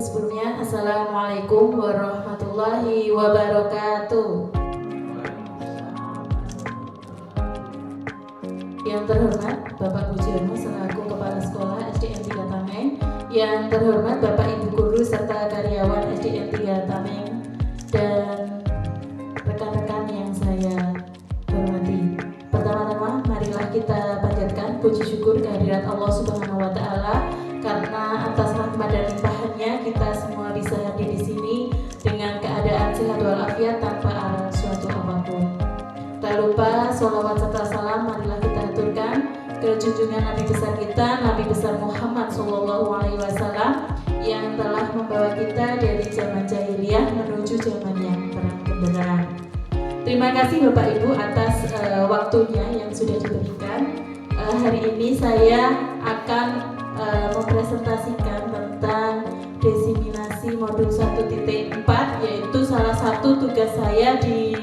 Sebelumnya, Assalamualaikum warahmatullahi wabarakatuh. Yang terhormat Bapak Bujono selaku Kepala Sekolah SDN 3 Tameng, yang terhormat Bapak Ibu Guru serta karyawan SDN 3 Tameng, dan rekan-rekan yang saya hormati. Pertama-tama, marilah kita panjatkan puji syukur kehadirat Allah Subhanahu wa Ta'ala, karena atas rahmat dan limpahannya kita semua bisa hadir di sini dengan keadaan sehat walafiat tanpa ada suatu apapun. Tak lupa sholawat serta salam marilah kita aturkan ke junjungan Nabi besar kita, Nabi besar Muhammad SAW, yang telah membawa kita dari zaman jahiliyah menuju zaman yang terang benderang. Terima kasih Bapak Ibu atas waktunya yang sudah diberikan. Hari ini saya akan mempresentasikan tentang diseminasi modul 1.4, yaitu salah satu tugas saya di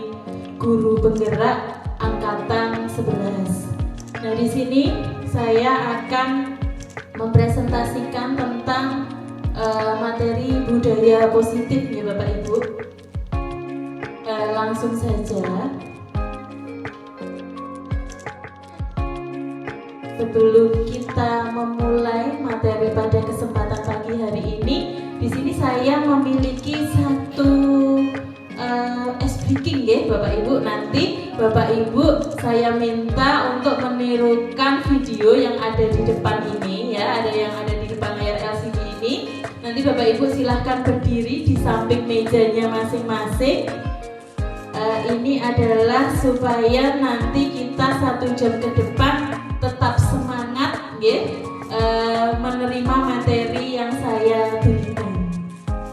Guru Penggerak Angkatan 11. Nah, di sini saya akan mempresentasikan tentang materi budaya positif ya Bapak Ibu. Langsung saja. Sebelum kita memulai materi pada kesempatan pagi hari ini, di sini saya memiliki satu speaking ya Bapak Ibu. Nanti Bapak Ibu saya minta untuk menirukan video yang ada di depan ini ya, ada yang ada di depan layar LCD ini. Nanti Bapak Ibu silahkan berdiri di samping mejanya masing-masing. Ini adalah supaya nanti kita 1 jam ke depan tetap semangat ya, menerima materi yang saya berikan.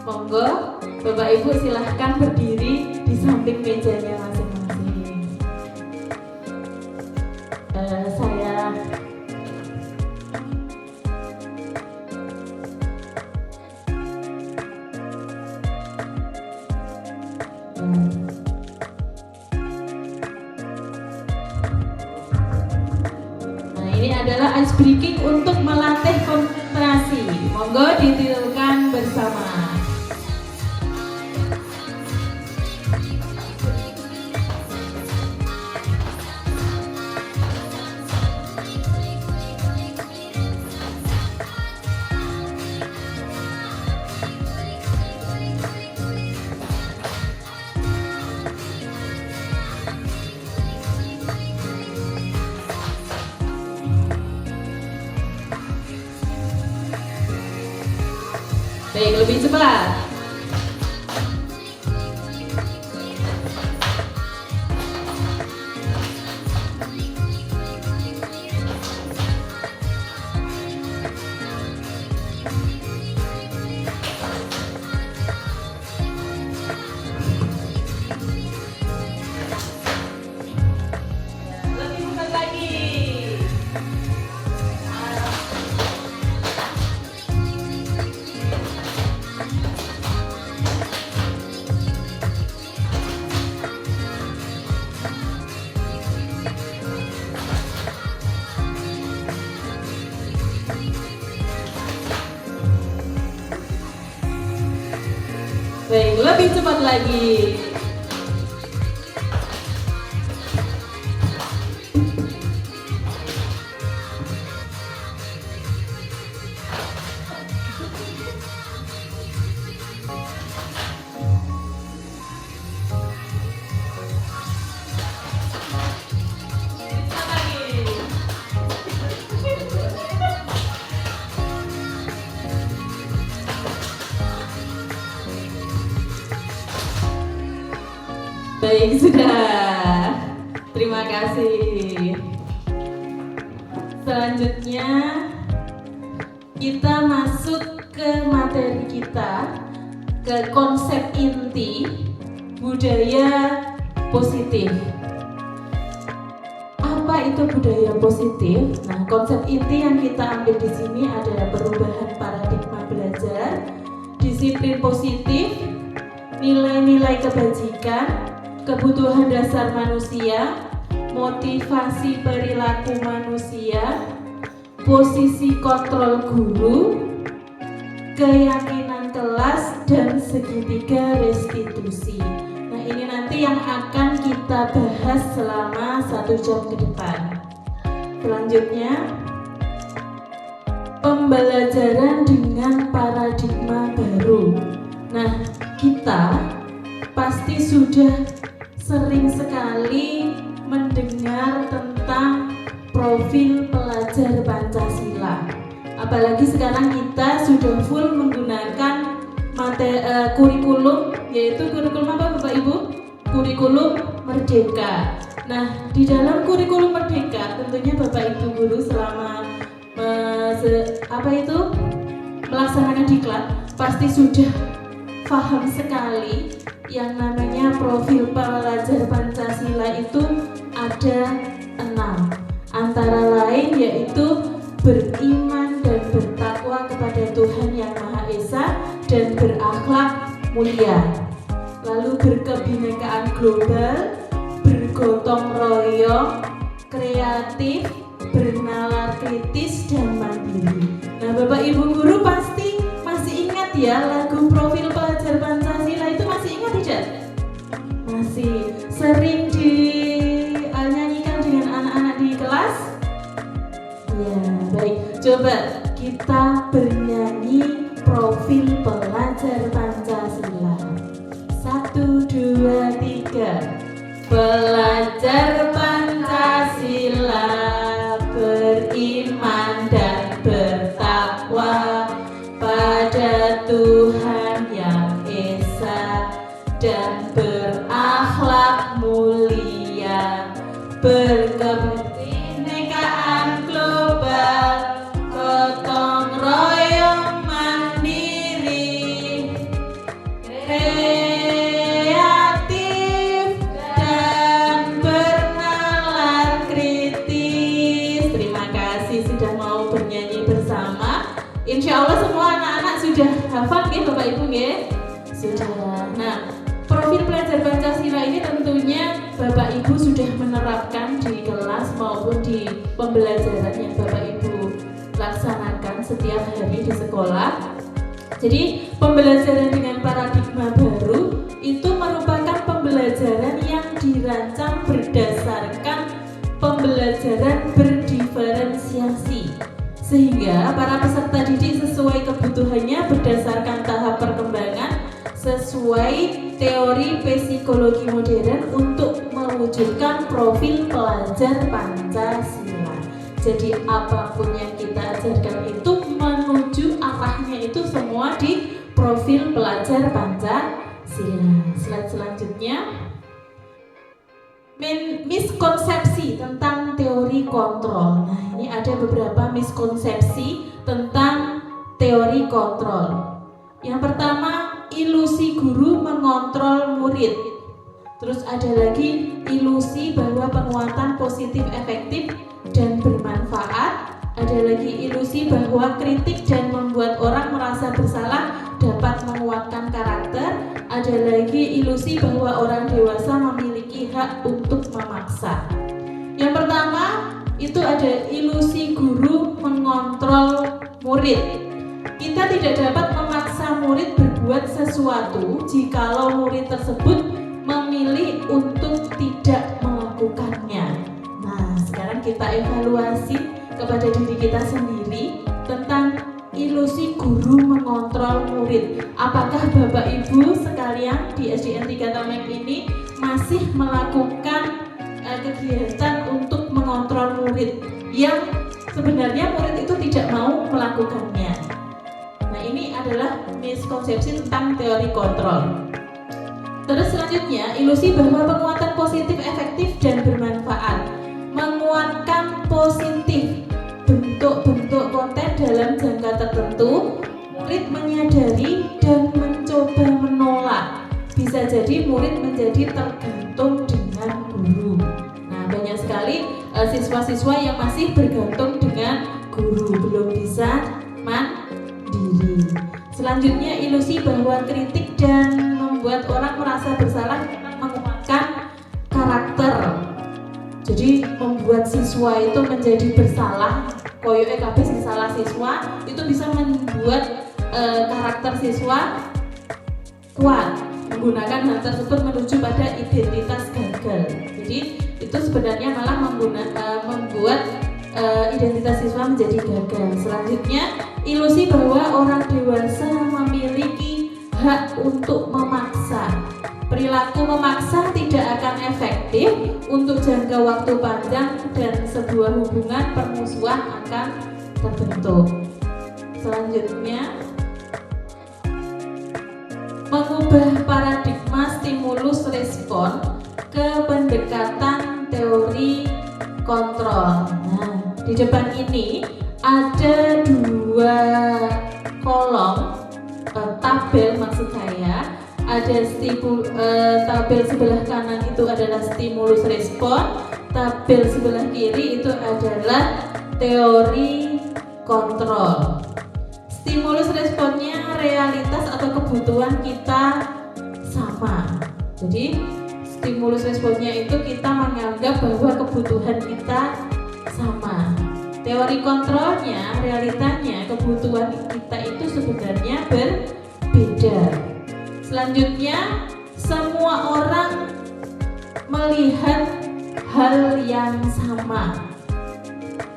Monggo Bapak Ibu silahkan berdiri di samping mejanya masing-masing. Ini adalah ice breaking untuk melatih konsentrasi. Monggo ditirukan bersama. Baik, lebih cepat. Lebih cepat lagi. Baik, lebih cepat lagi. Baik, sudah. Terima kasih. Selanjutnya kita masuk ke materi kita, ke konsep inti budaya positif. Apa itu budaya positif? Nah, konsep inti yang kita ambil di sini adalah perubahan paradigma belajar, disiplin positif, nilai-nilai kebajikan, kebutuhan dasar manusia, motivasi perilaku manusia, posisi kontrol guru, keyakinan kelas, dan segitiga restitusi. Nah, ini nanti yang akan kita bahas selama 1 jam ke depan. Selanjutnya, pembelajaran dengan paradigma baru. Nah, kita pasti sudah sering sekali mendengar tentang profil pelajar Pancasila. Apalagi sekarang kita sudah full menggunakan kurikulum, yaitu kurikulum apa Bapak Ibu? Kurikulum Merdeka. Nah, di dalam kurikulum Merdeka tentunya Bapak Ibu guru selama melaksanakan diklat pasti sudah paham sekali yang namanya profil pelajar Pancasila itu ada 6, antara lain yaitu beriman dan bertakwa kepada Tuhan Yang Maha Esa dan berakhlak mulia, lalu berkebinekaan global, bergotong royong, kreatif, bernalar kritis, dan mandiri. Nah, Bapak Ibu guru pasti masih ingat ya lagu profil pelajar Pancasila itu, masih ingat tidak? Masih sering dinyanyikan dengan anak-anak di kelas? Ya, baik. Coba kita bernyanyi profil pelajar Pancasila. 1, 2, 3. Pelajar Pancasila beriman dan bertakwa pada Tuhan Yang Esa dan berakhlak mulia, berkebinekaan global, gotong royong mandiri, kreatif dan bernalar kritis. Terima kasih sudah mau bernyanyi bersama. Insya Allah semua anak-anak sudah hafal ya Bapak Ibu ya? Sudah. Nah, profil pelajar Pancasila ini tentunya Bapak Ibu sudah menerapkan di kelas maupun di pembelajaran yang Bapak Ibu laksanakan setiap hari di sekolah. Jadi pembelajaran dengan paradigma baru itu merupakan pembelajaran yang dirancang berdasarkan pembelajaran berdiferensiasi, sehingga para peserta didik sesuai kebutuhannya berdasarkan tahap perkembangan sesuai teori psikologi modern untuk mewujudkan profil pelajar Pancasila. Jadi apapun yang kita ajarkan itu menuju arahnya itu semua di profil pelajar Pancasila. Slide selanjutnya, miskonsepsi tentang teori kontrol. Nah, ini ada beberapa miskonsepsi tentang teori kontrol. Yang pertama, ilusi guru mengontrol murid. Terus ada lagi ilusi bahwa penguatan positif efektif dan bermanfaat. Ada lagi ilusi bahwa kritik dan membuat orang merasa bersalah dapat menguatkan karakter. Ada lagi ilusi bahwa orang dewasa memiliki hak untuk memaksa. Yang pertama itu ada ilusi guru mengontrol murid. Kita tidak dapat memaksa murid berbuat sesuatu jikalau murid tersebut memilih untuk tidak melakukannya. Nah, sekarang kita evaluasi kepada diri kita sendiri tentang ilusi guru mengontrol murid. Apakah Bapak Ibu sekalian di SDN 3 Tameng ini masih melakukan kegiatan untuk mengontrol murid yang sebenarnya murid itu tidak mau melakukannya? Nah, ini adalah miskonsepsi tentang teori kontrol. Terus selanjutnya, ilusi bahwa penguatan positif efektif dan bermanfaat. Menguatkan positif bentuk-bentuk konten dalam jangka tertentu, murid menyadari dan mencoba menolak. Bisa jadi murid menjadi tergantung dengan guru. Nah, banyak sekali siswa-siswa yang masih bergantung dengan guru, belum bisa mandiri. Selanjutnya, ilusi bahwa kritik dan membuat orang merasa bersalah menguatkan karakter. Jadi membuat siswa itu menjadi bersalah, koyo kabeh sing salah siswa itu bisa membuat karakter siswa kuat. Menggunakan hal tersebut menuju pada identitas gagal. Jadi itu sebenarnya malah membuat identitas siswa menjadi gagal. Selanjutnya, ilusi bahwa orang dewasa memiliki hak untuk memaksa. Perilaku memaksa tidak akan efektif untuk jangka waktu panjang dan sebuah hubungan permusuhan akan terbentuk. Selanjutnya, mengubah paradigma stimulus respon ke pendekatan teori kontrol. Nah, di depan ini ada dua kolom tabel, maksud saya ada tabel sebelah kanan itu adalah stimulus respon, tabel sebelah kiri itu adalah teori kontrol. Stimulus responnya realitas atau kebutuhan kita sama. Jadi stimulus responnya itu kita menganggap bahwa kebutuhan kita sama. Teori kontrolnya, realitanya kebutuhan kita itu sebenarnya berbeda. Selanjutnya, semua orang melihat hal yang sama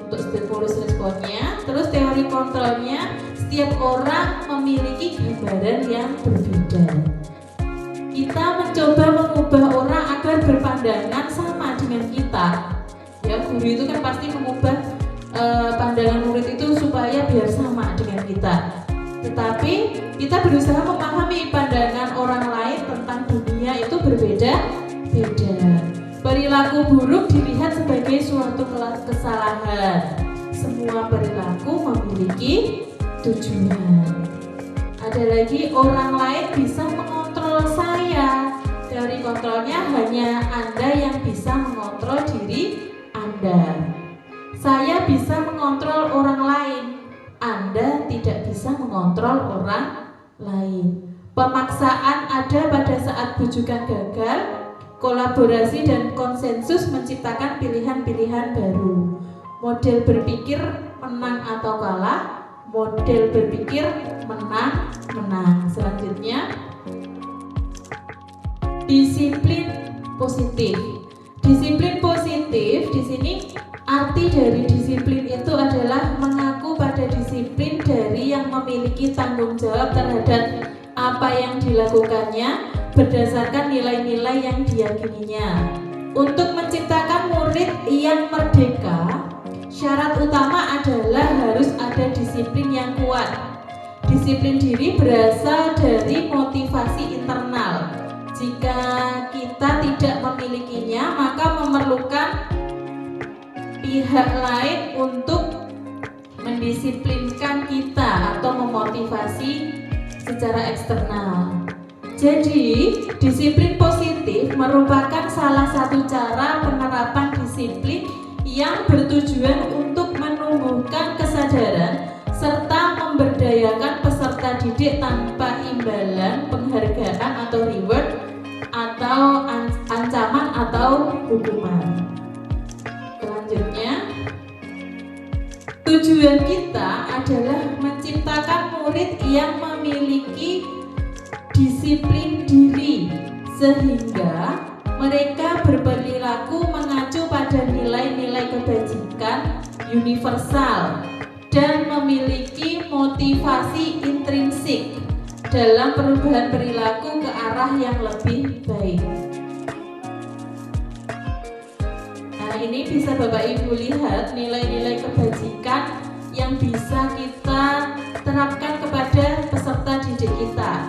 untuk stimulus responnya. Terus teori kontrolnya, setiap orang memiliki gambaran yang berbeda. Kita mencoba mengubah orang agar berpandangan sama dengan kita. Ya, guru itu kan pasti mengubah pandangan murid itu supaya biar sama dengan kita. Tetapi kita berusaha memahami pandangan orang lain tentang dunia itu berbeda-beda. Perilaku buruk dilihat sebagai suatu kesalahan. Semua perilaku memiliki tujuan. Ada lagi, orang lain bisa mengontrol saya. Teori kontrolnya hanya Anda yang bisa mengontrol diri Anda. Saya bisa mengontrol orang lain. Anda tidak bisa mengontrol orang lain. Pemaksaan ada pada saat bujukan gagal. Kolaborasi dan konsensus menciptakan pilihan-pilihan baru. Model berpikir menang atau kalah, model berpikir menang. Selanjutnya, disiplin positif. Disiplin positif di sini arti dari disiplin itu adalah mengaku pada disiplin dari yang memiliki tanggung jawab terhadap apa yang dilakukannya berdasarkan nilai-nilai yang diyakininya. Untuk menciptakan murid yang merdeka, syarat utama adalah harus ada disiplin yang kuat. Disiplin diri berasal dari motivasi internal. Jika kita tidak memilikinya, maka memerlukan pihak lain untuk mendisiplinkan kita atau memotivasi secara eksternal. Jadi, disiplin positif merupakan salah satu cara penerapan disiplin yang bertujuan untuk menumbuhkan kesadaran serta memberdayakan peserta didik tanpa imbalan, penghargaan atau reward atau ancaman atau hukuman. Selanjutnya, tujuan kita adalah menciptakan murid yang memiliki disiplin diri sehingga mereka berperilaku mengacu pada nilai-nilai kebajikan universal dan memiliki motivasi intrinsik dalam perubahan perilaku ke arah yang lebih baik. Nah, ini bisa Bapak Ibu lihat nilai-nilai kebajikan yang bisa kita terapkan kepada peserta didik kita.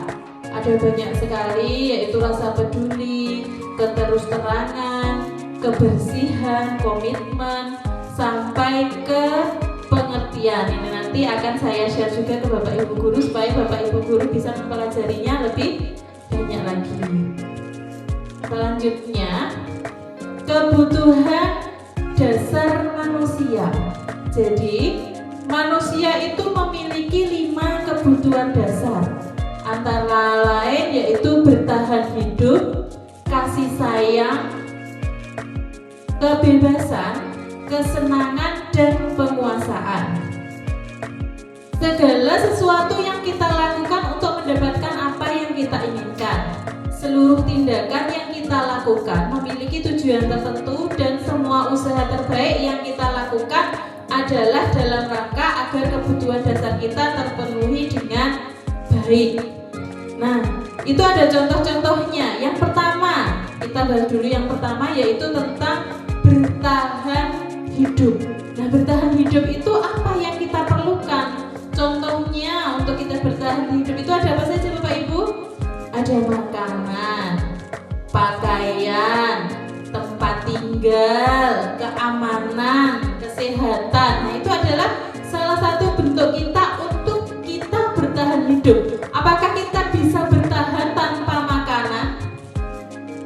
Ada banyak sekali, yaitu rasa peduli, keterus-terangan, kebersihan, komitmen, sampai ke pengertian. Ini nanti akan saya share juga ke Bapak Ibu Guru supaya Bapak Ibu Guru bisa mempelajarinya lebih banyak lagi. Selanjutnya, kebutuhan dasar manusia. Jadi, manusia itu memiliki 5 kebutuhan dasar. Antara lain yaitu bertahan hidup, kasih sayang, kebebasan, kesenangan, dan penguasaan. Segala sesuatu yang kita kita inginkan. Seluruh tindakan yang kita lakukan memiliki tujuan tertentu dan semua usaha terbaik yang kita lakukan adalah dalam rangka agar kebutuhan dasar kita terpenuhi dengan baik. Nah, itu ada contoh-contohnya. Yang pertama, kita bahas dulu yang pertama, yaitu tentang bertahan hidup. Nah, bertahan hidup itu apa yang kita perlukan? Contohnya untuk kita bertahan hidup itu ada apa saja Bapak Ibu? Ada makanan, pakaian, tempat tinggal, keamanan, kesehatan. Nah, itu adalah salah satu bentuk kita untuk kita bertahan hidup. Apakah kita bisa bertahan tanpa makanan?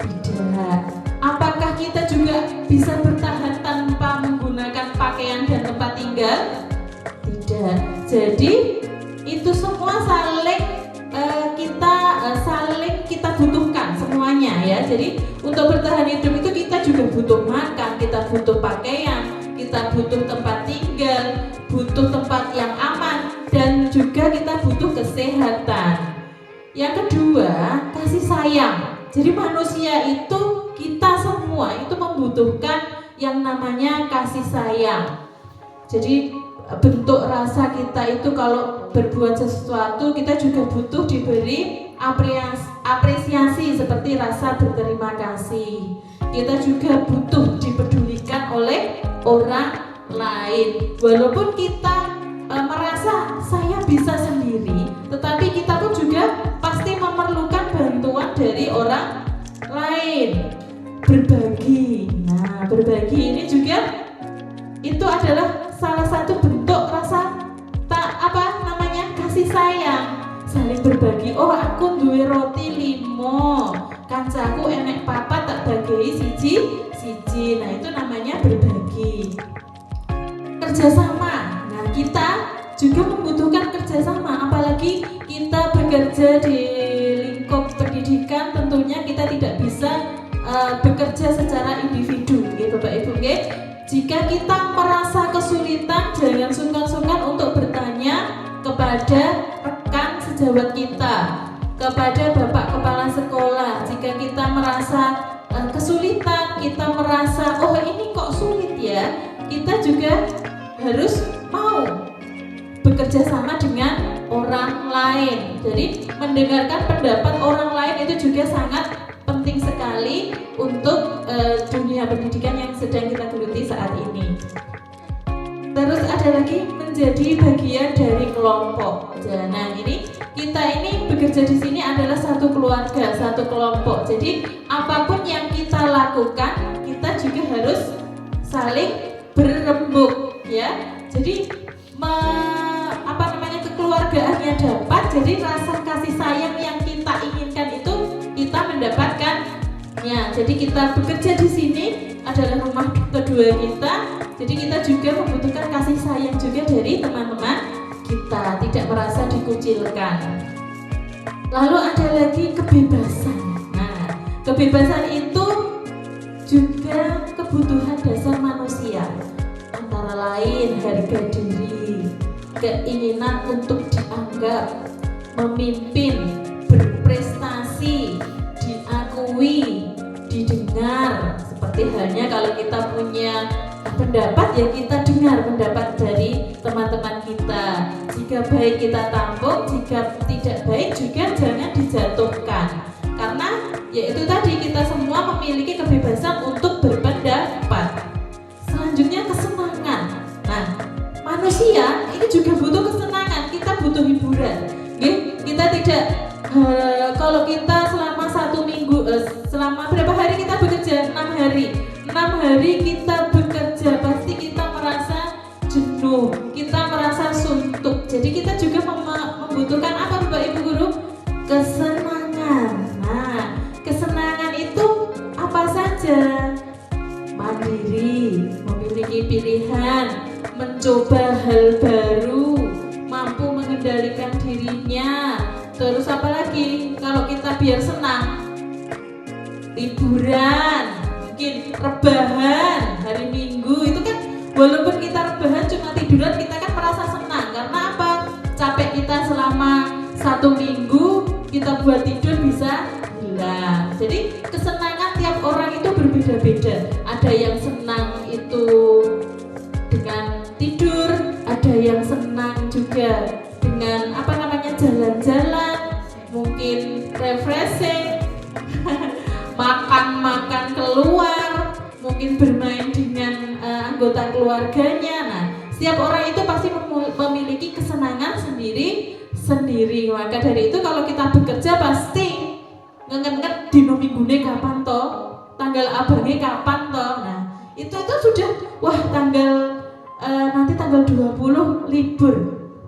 Tidak. Apakah kita juga bisa bertahan tanpa menggunakan pakaian dan tempat tinggal? Tidak. Jadi itu semua saling kita butuhkan semuanya ya. Jadi untuk bertahan hidup itu kita juga butuh makan, kita butuh pakaian, kita butuh tempat tinggal, butuh tempat yang aman, dan juga kita butuh kesehatan. Yang kedua, kasih sayang. Jadi manusia itu, kita semua itu membutuhkan yang namanya kasih sayang. Jadi bentuk rasa kita itu kalau berbuat sesuatu, kita juga butuh diberi apresiasi seperti rasa berterima kasih. Kita juga butuh dipedulikan oleh orang lain. Walaupun kita merasa saya bisa sendiri, tetapi kita pun juga pasti memerlukan bantuan dari orang lain. Berbagi. Nah, berbagi ini juga itu adalah salah satu bentuk rasa kasih sayang, saling berbagi. Oh, aku duwe roti 5, kancaku enek papat tak bagi siji. Nah, itu namanya berbagi. Kerjasama. Nah, kita juga membutuhkan kerjasama, apalagi kita bekerja di lingkup pendidikan. Tentunya kita tidak bisa bekerja secara individu, gitu Bapak Ibu. Jika kita merasa kesulitan, jangan sungkan-sungkan untuk bertanya kepada rekan sejawat kita, kepada Bapak Kepala Sekolah. Jika kita merasa kesulitan, kita merasa oh ini kok sulit ya, kita juga harus mau bekerja sama dengan orang lain. Jadi mendengarkan pendapat orang lain itu juga sangat penting sekali untuk dunia pendidikan yang sedang kita geluti saat ini. Terus ada lagi menjadi bagian dari kelompok. Nah, kita ini bekerja di sini adalah satu keluarga, satu kelompok. Jadi apapun yang kita lakukan, kita juga harus saling berembuk, ya. Jadi kekeluargaannya dapat. Jadi rasa kasih sayang yang kita inginkan itu kita mendapatkannya. Jadi kita bekerja di sini adalah rumah kedua kita. Jadi kita juga membutuhkan kasih sayang juga dari teman-teman kita, tidak merasa dikucilkan. Lalu ada lagi kebebasan. Nah, kebebasan itu juga kebutuhan dasar manusia. Antara lain harga diri, keinginan untuk dianggap, memimpin, berprestasi, diakui, didengar. Seperti halnya kalau kita punya pendapat, ya kita dengar pendapat dari teman-teman kita. Jika baik kita tampung, jika tidak baik juga jangan dijatuhkan. Karena yaitu tadi, kita semua memiliki kebebasan untuk berpendapat. Selanjutnya kesenangan. Nah, manusia ini juga butuh kesenangan, kita butuh hiburan. Kita tidak kalau kita selama 1 minggu, selama berapa hari kita bekerja? 6 hari. 6 hari kita bekerja, pasti kita merasa jenuh, kita merasa suntuk. Jadi kita juga membutuhkan apa Bapak Ibu Guru? Kesenangan. Nah, kesenangan itu apa saja? Mandiri, memiliki pilihan, mencoba hal baru, mampu mengendalikan dirinya. Terus apa lagi? Kalau kita biar senang, liburan, mungkin rebahan hari Minggu. Itu kan walaupun kita rebahan cuma tiduran, kita kan merasa senang. Karena apa? Capek kita selama 1 minggu, kita buat tidur bisa hilang. Jadi kesenangan tiap orang itu berbeda-beda. Ada yang senang itu dengan tidur, ada yang senang juga dengan jalan-jalan, mungkin refreshing, makan keluar, mungkin bermain dengan anggota keluarganya. Nah, setiap orang itu pasti memiliki kesenangan sendiri. Maka dari itu kalau kita bekerja pasti ngenget dino minggune kapan toh, tanggal abangnya kapan toh. Nah, itu sudah nanti tanggal 20 libur.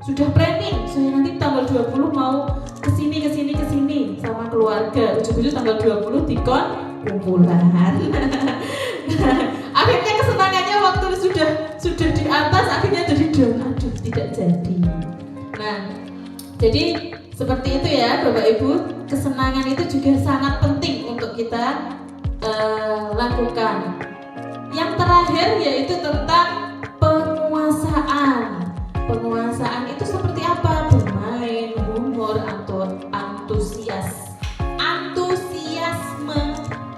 Sudah planning, saya nanti tanggal 20 mau kesini sama keluarga. Ujung-ujung tanggal 20 dikon kumpulan. Akhirnya kesenangannya waktu sudah di atas akhirnya jadi down, aduh tidak jadi. Nah, jadi seperti itu ya Bapak Ibu, kesenangan itu juga sangat penting untuk kita lakukan. Yang terakhir yaitu tentang penguasaan. Penguasaan itu seperti apa? Bermain, humor, atau antusiasme,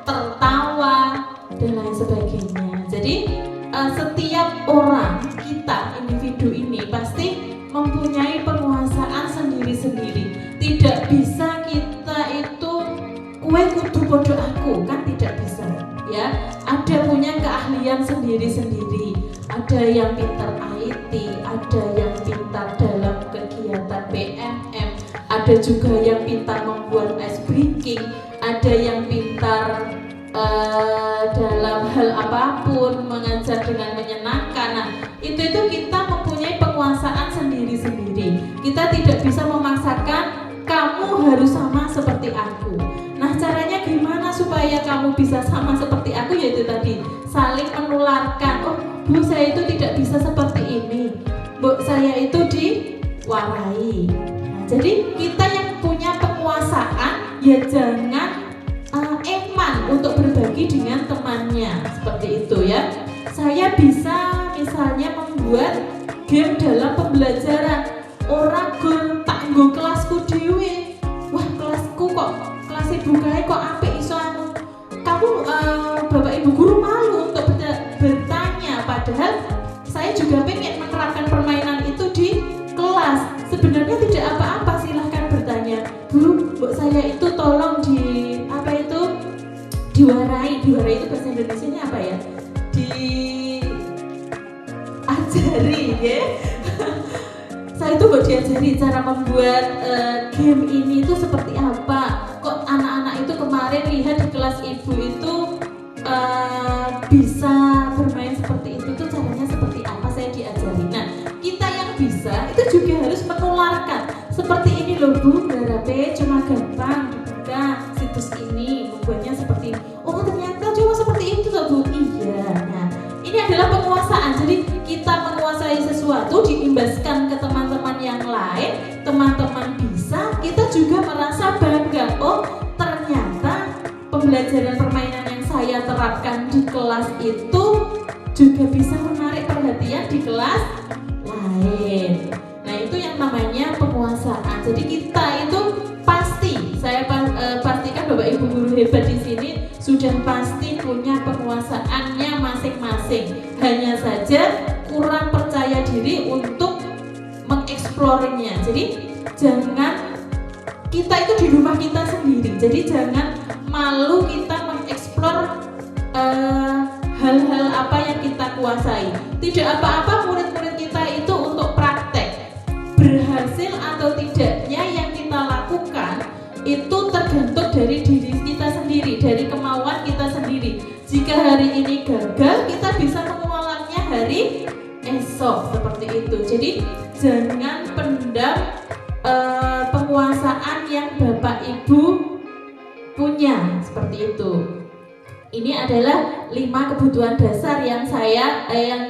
tertawa, dan lain sebagainya. Jadi setiap orang, kita, individu ini pasti mempunyai penguasaan sendiri-sendiri. Tidak bisa kita itu kue kudu podo aku, kan tidak bisa ya. Ada punya keahlian sendiri-sendiri. Ada yang pintar IT, ada yang pintar dalam kegiatan BMM, ada juga yang pintar membuat ice breaking, ada yang pintar dalam hal apapun, mengajar dengan menyenangkan. Nah, itu kita mempunyai penguasaan sendiri-sendiri. Kita tidak bisa memaksakan kamu harus sama seperti aku. Nah, caranya gimana supaya kamu bisa sama seperti aku? Yaitu tadi, saling menularkan. Oh, Bu, saya itu tidak bisa seperti ini. Bu, saya itu diwarai. Nah, jadi kita yang punya penguasaan ya jangan eman untuk berbagi dengan temannya, seperti itu ya. Saya bisa misalnya membuat game dalam pembelajaran. Orang tak nggo kelasku dhewe. Wah, kelasku kok kelas bukae kok apik iso anu. Kamu Bapak Ibu guru malu untuk bertanya, padahal saya juga pengen menerapkan permainan itu di kelas. Sebenarnya tidak apa-apa, silahkan bertanya. Bu, saya itu tolong diwarai itu bahasa Indonesianya apa ya? Diajari ya. Saya itu diajari cara membuat game ini itu seperti apa. Kok anak-anak itu kemarin lihat di kelas ibu itu bisa bermain seperti itu tuh caranya seperti apa, saya diajari. Nah, kita yang bisa itu juga harus menularkan. Seperti ini loh Bu, garape cuma gampang dibuka situs ini, membuatnya seperti oh ternyata cuma seperti itu loh Bu. Iya. Nah, ini adalah penguasaan. Jadi kita menguasai sesuatu diimbaskan ke teman-teman yang lain, teman-teman bisa, kita juga merasa bangga. Oh, ternyata pembelajaran permainan yang saya terapkan di kelas itu juga bisa menarik perhatian di kelas lain. Nah, itu yang namanya penguasaan. Jadi kita itu pasti, saya pastikan Bapak Ibu guru hebat di sini sudah pasti punya penguasaannya masing-masing. Hanya saja kurang percaya diri untuk mengeksplornya. Jadi jangan, kita itu di rumah kita sendiri. Jadi jangan malu kita mengeksplor hal-hal apa yang kita kuasai. Tidak apa-apa murid-murid kita itu untuk praktek. Berhasil atau tidaknya yang kita lakukan itu tergantung dari diri kita sendiri, dari kemauan kita sendiri. Jika hari ini gagal, kita bisa mengulangnya hari esok, seperti itu. Jadi jangan pendam penguasaan yang Bapak Ibu punya, seperti itu. Ini adalah 5 kebutuhan dasar yang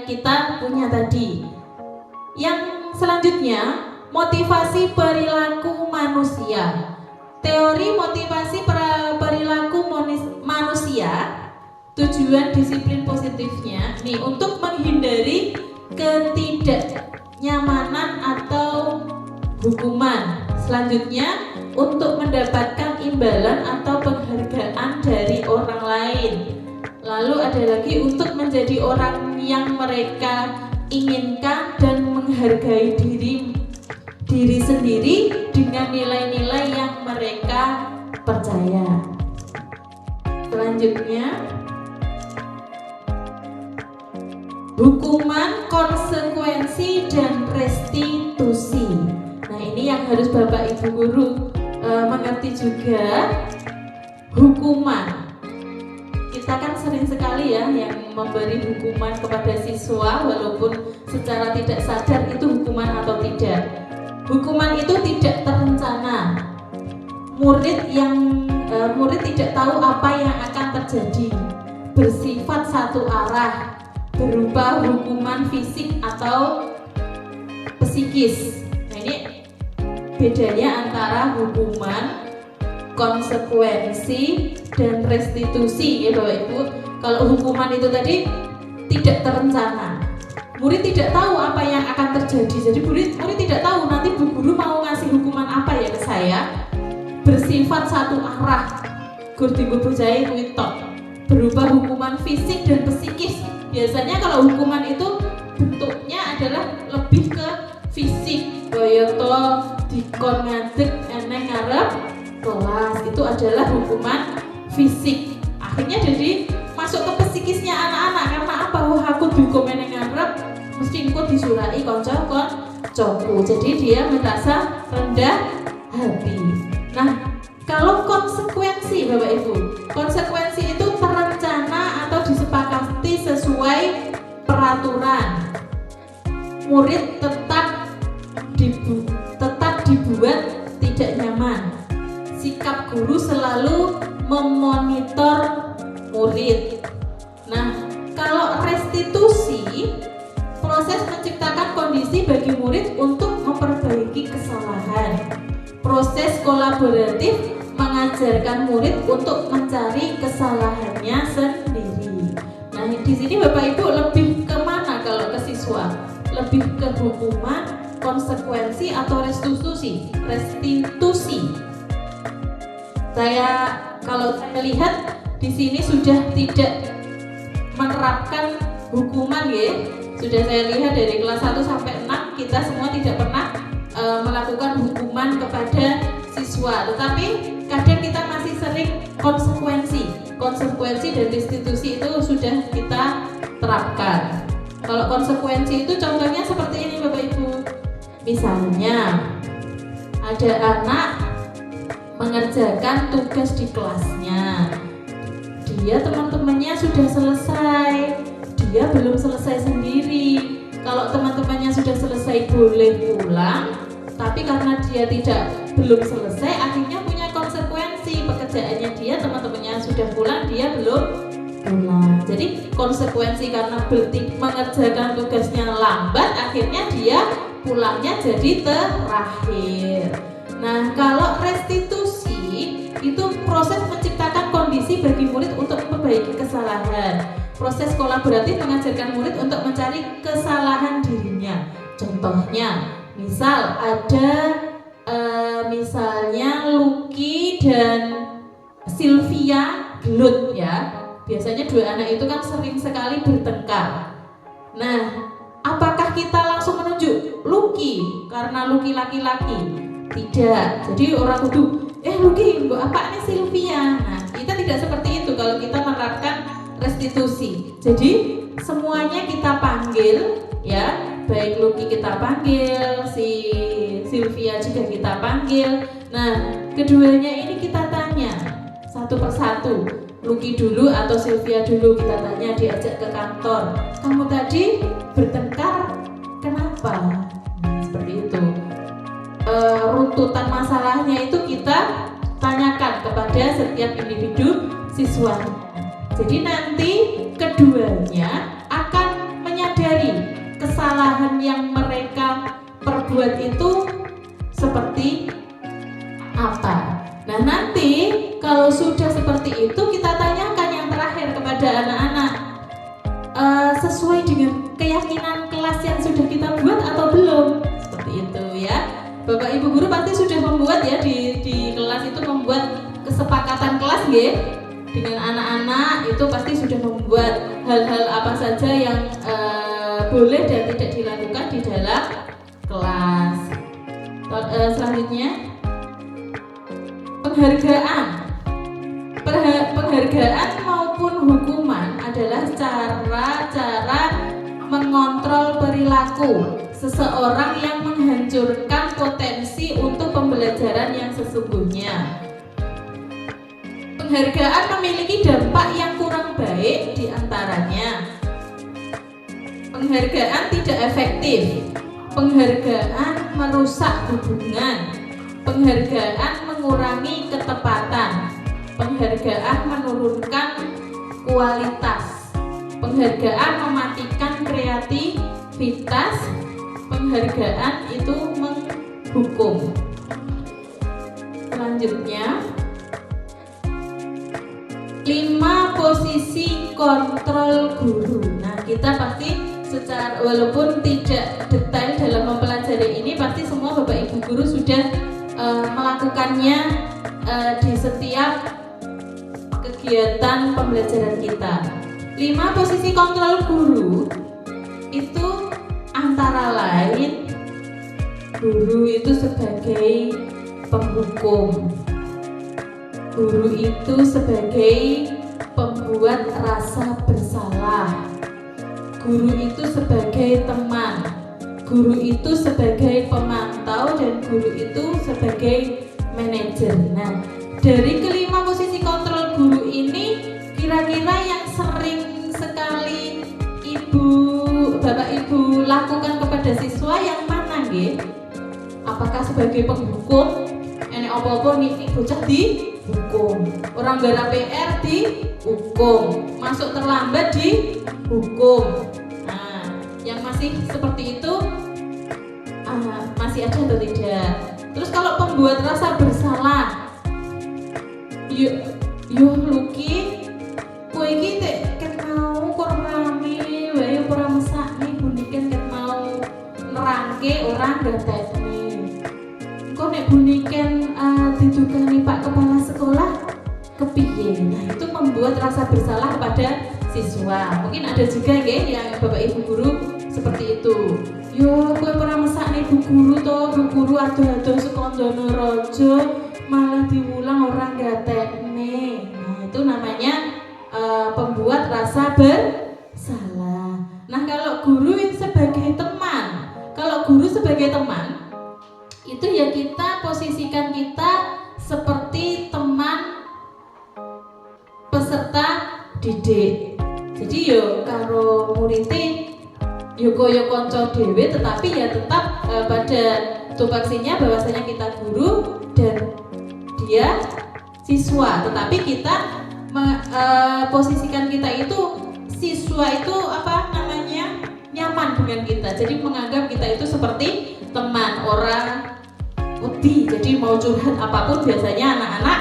kita punya tadi. Yang selanjutnya, motivasi perilaku manusia. Teori motivasi perilaku manusia, tujuan disiplin positifnya nih untuk menghindari ketidaknyamanan atau hukuman. Selanjutnya, untuk mendapatkan imbalan atau penghargaan dari orang lain. Lalu ada lagi untuk menjadi orang yang mereka inginkan dan menghargai diri sendiri dengan nilai-nilai yang mereka percaya. Selanjutnya, hukuman, konsekuensi, dan restitusi. Nah, ini yang harus Bapak Ibu guru mengerti juga. Hukuman, kita kan sering sekali ya yang memberi hukuman kepada siswa walaupun secara tidak sadar itu hukuman atau tidak. Hukuman itu tidak terencana. Murid tidak tahu apa yang akan terjadi, bersifat satu arah, berupa hukuman fisik atau psikis. Nah, ini bedanya antara hukuman, konsekuensi, dan restitusi ya Bapak Ibu. Kalau hukuman itu tadi tidak terencana, murid tidak tahu apa yang akan terjadi. Jadi murid tidak tahu nanti bu guru mau ngasih hukuman apa ya ke saya. Bersifat satu arah, gur tinggu bujai kuitok, berupa hukuman fisik dan psikis. Biasanya kalau hukuman itu bentuknya adalah lebih ke fisik, boyoto dikon ngadeg eneng ngarep kelas, itu adalah hukuman fisik. Akhirnya jadi masuk ke psikisnya anak-anak. Karena apa? Wah, aku dihukum eneng ngarep, mesti aku disurai konco-koncoku. Jadi dia merasa rendah hati. Nah, kalau konsekuensi Bapak Ibu, konsekuensi itu terencana atau disepakati sesuai peraturan. Murid tetap dibuat tidak nyaman. Sikap guru selalu memonitor murid. Nah, kalau restitusi, proses menciptakan kondisi bagi murid untuk memperbaiki kesalahan. Proses kolaboratif mengajarkan murid untuk mencari kesalahannya sendiri. Nah, di sini Bapak Ibu lebih kemana kalau ke siswa? Lebih ke hukuman, konsekuensi, atau restitusi? Restitusi. Kalau saya lihat di sini sudah tidak menerapkan hukuman ya. Sudah saya lihat dari kelas 1 sampai 6 kita semua tidak pernah melakukan hukuman kepada siswa, tetapi kadang kita masih sering konsekuensi dan restitusi itu sudah kita terapkan. Kalau konsekuensi itu contohnya seperti ini Bapak Ibu. Misalnya ada anak mengerjakan tugas di kelasnya, dia teman-temannya sudah selesai, dia belum selesai sendiri. Kalau teman-temannya sudah selesai boleh pulang, tapi karena dia belum selesai, akhirnya punya konsekuensi. Pekerjaannya dia, teman-temannya sudah pulang, dia belum pulang. Jadi konsekuensi karena mengerjakan tugasnya lambat, akhirnya dia pulangnya jadi terakhir. Nah, kalau restitusi itu proses menciptakan kondisi bagi murid untuk memperbaiki kesalahan. Proses kolaboratif mengajarkan murid untuk mencari kesalahan dirinya. Contohnya, misal ada misalnya Lucky dan Sylvia gelut ya. Biasanya dua anak itu kan sering sekali bertengkar. Nah, apakah kita langsung menunjuk Lucky karena Lucky laki-laki? Tidak. Jadi orang kudu Lucky, mbok apa nih Sylvia? Nah, kita tidak seperti itu kalau kita menerapkan restitusi. Jadi semuanya kita panggil ya, baik Lucky kita panggil, si Sylvia juga kita panggil. Nah, keduanya ini kita tanya satu persatu. Lucky dulu atau Sylvia dulu, kita tanya, diajak ke kantor. Kamu tadi bertengkar kenapa? Seperti itu. Runtutan masalahnya itu kita tanyakan kepada setiap individu siswa. Jadi nanti keduanya akan menyadari kesalahan yang mereka perbuat itu seperti apa. Nah, nanti kalau sudah seperti itu kita tanyakan yang terakhir kepada anak-anak, sesuai dengan keyakinan kelas yang sudah kita buat atau belum. Seperti itu ya. Bapak Ibu guru pasti sudah membuat ya di ketepatan kelas nggih. Dengan anak-anak itu pasti sudah membuat hal-hal apa saja yang boleh dan tidak dilakukan di dalam kelas. Selanjutnya penghargaan. Penghargaan maupun hukuman adalah cara mengontrol perilaku seseorang yang menghancurkan potensi untuk pembelajaran yang sesungguhnya. Penghargaan memiliki dampak yang kurang baik, di antaranya penghargaan tidak efektif, penghargaan merusak hubungan, penghargaan mengurangi ketepatan, penghargaan menurunkan kualitas, penghargaan mematikan kreativitas, penghargaan itu menghukum. Selanjutnya 5 posisi kontrol guru. Nah, kita pasti secara walaupun tidak detail dalam mempelajari ini, pasti semua Bapak Ibu guru sudah melakukannya di setiap kegiatan pembelajaran kita. 5 posisi kontrol guru itu antara lain guru itu sebagai penghukum, guru itu sebagai pembuat rasa bersalah, guru itu sebagai teman, guru itu sebagai pemantau, dan guru itu sebagai manajer. Nah, dari kelima posisi kontrol guru ini, kira-kira yang sering sekali Bapak Ibu lakukan kepada siswa yang mana nggih? Apakah sebagai penghukum? Enek apa-apa nih bocah dihukum, orang gara PR dihukum, masuk terlambat dihukum. Nah, yang masih seperti itu masih ada atau tidak? Terus kalau pembuat rasa bersalah, yo Luki, kowe iki ket mau kurang rame wae ora mesakne buniken ket mau nerangke orang gatekne. Kok nek buniken didukani Pak Kepala Sekolah kepiye? Nah, itu membuat rasa bersalah kepada siswa. Mungkin ada juga nggih yang Bapak Ibu guru seperti itu. Yo kowe ora mesakne Bu Guru to, Bu Guru adoh-adoh sekondone raja malah diulang orang gatekne. Nah, itu namanya pembuat rasa bersalah. Nah, kalau guru sebagai teman, itu ya kita posisikan kita seperti teman peserta didik. Jadi yo karo muridé yo koyo kanca dhewe, tetapi ya tetap pada tupoksinya bahwasanya kita guru dan dia siswa, tetapi kita posisikan kita itu siswa itu nyaman dengan kita, jadi menganggap kita itu seperti teman, orang wedi. Jadi mau curhat apapun biasanya anak-anak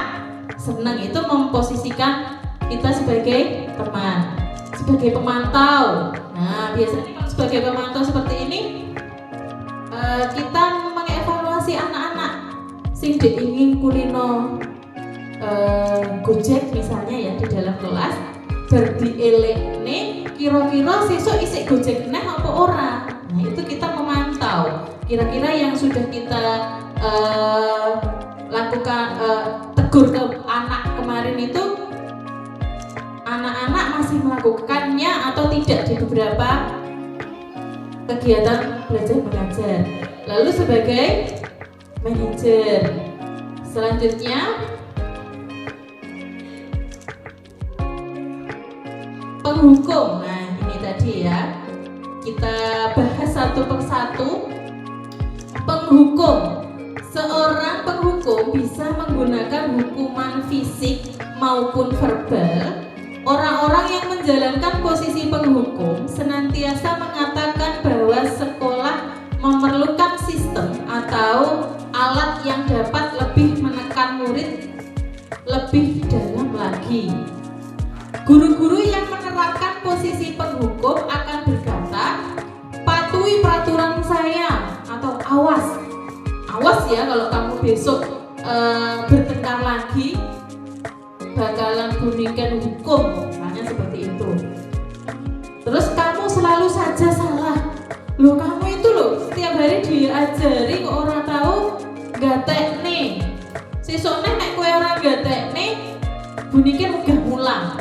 senang itu memposisikan kita sebagai teman, sebagai pemantau. Nah, biasanya kalau sebagai pemantau seperti ini kita mengevaluasi anak-anak sing ingin kulino Gojek misalnya ya di dalam kelas, berdielekne kira-kira sesuk isik Gojek neh apa ora. Nah, itu kita memantau kira-kira yang sudah kita lakukan tegur ke anak kemarin itu anak-anak masih melakukannya atau tidak di beberapa kegiatan belajar mengajar. Lalu sebagai manajer, selanjutnya penghukum. Nah, ini tadi ya kita bahas satu persatu. Penghukum, seorang penghukum bisa menggunakan hukuman fisik maupun verbal. Orang-orang yang menjalankan posisi penghukum senantiasa mengatakan bahwa sekolah memerlukan sistem atau alat yang dapat lebih menekan murid lebih dalam lagi. Guru-guru yang menerapkan posisi penghukum akan berkata, patuhi peraturan saya, atau awas ya kalau kamu besok bertengkar lagi, bakalan bunikan hukum, misalnya seperti itu. Terus kamu selalu saja salah. Loh kamu itu loh setiap hari diajari kok orang tahu gatekne. Sesuk nek kowe ora gatekne bunikan udah mulang.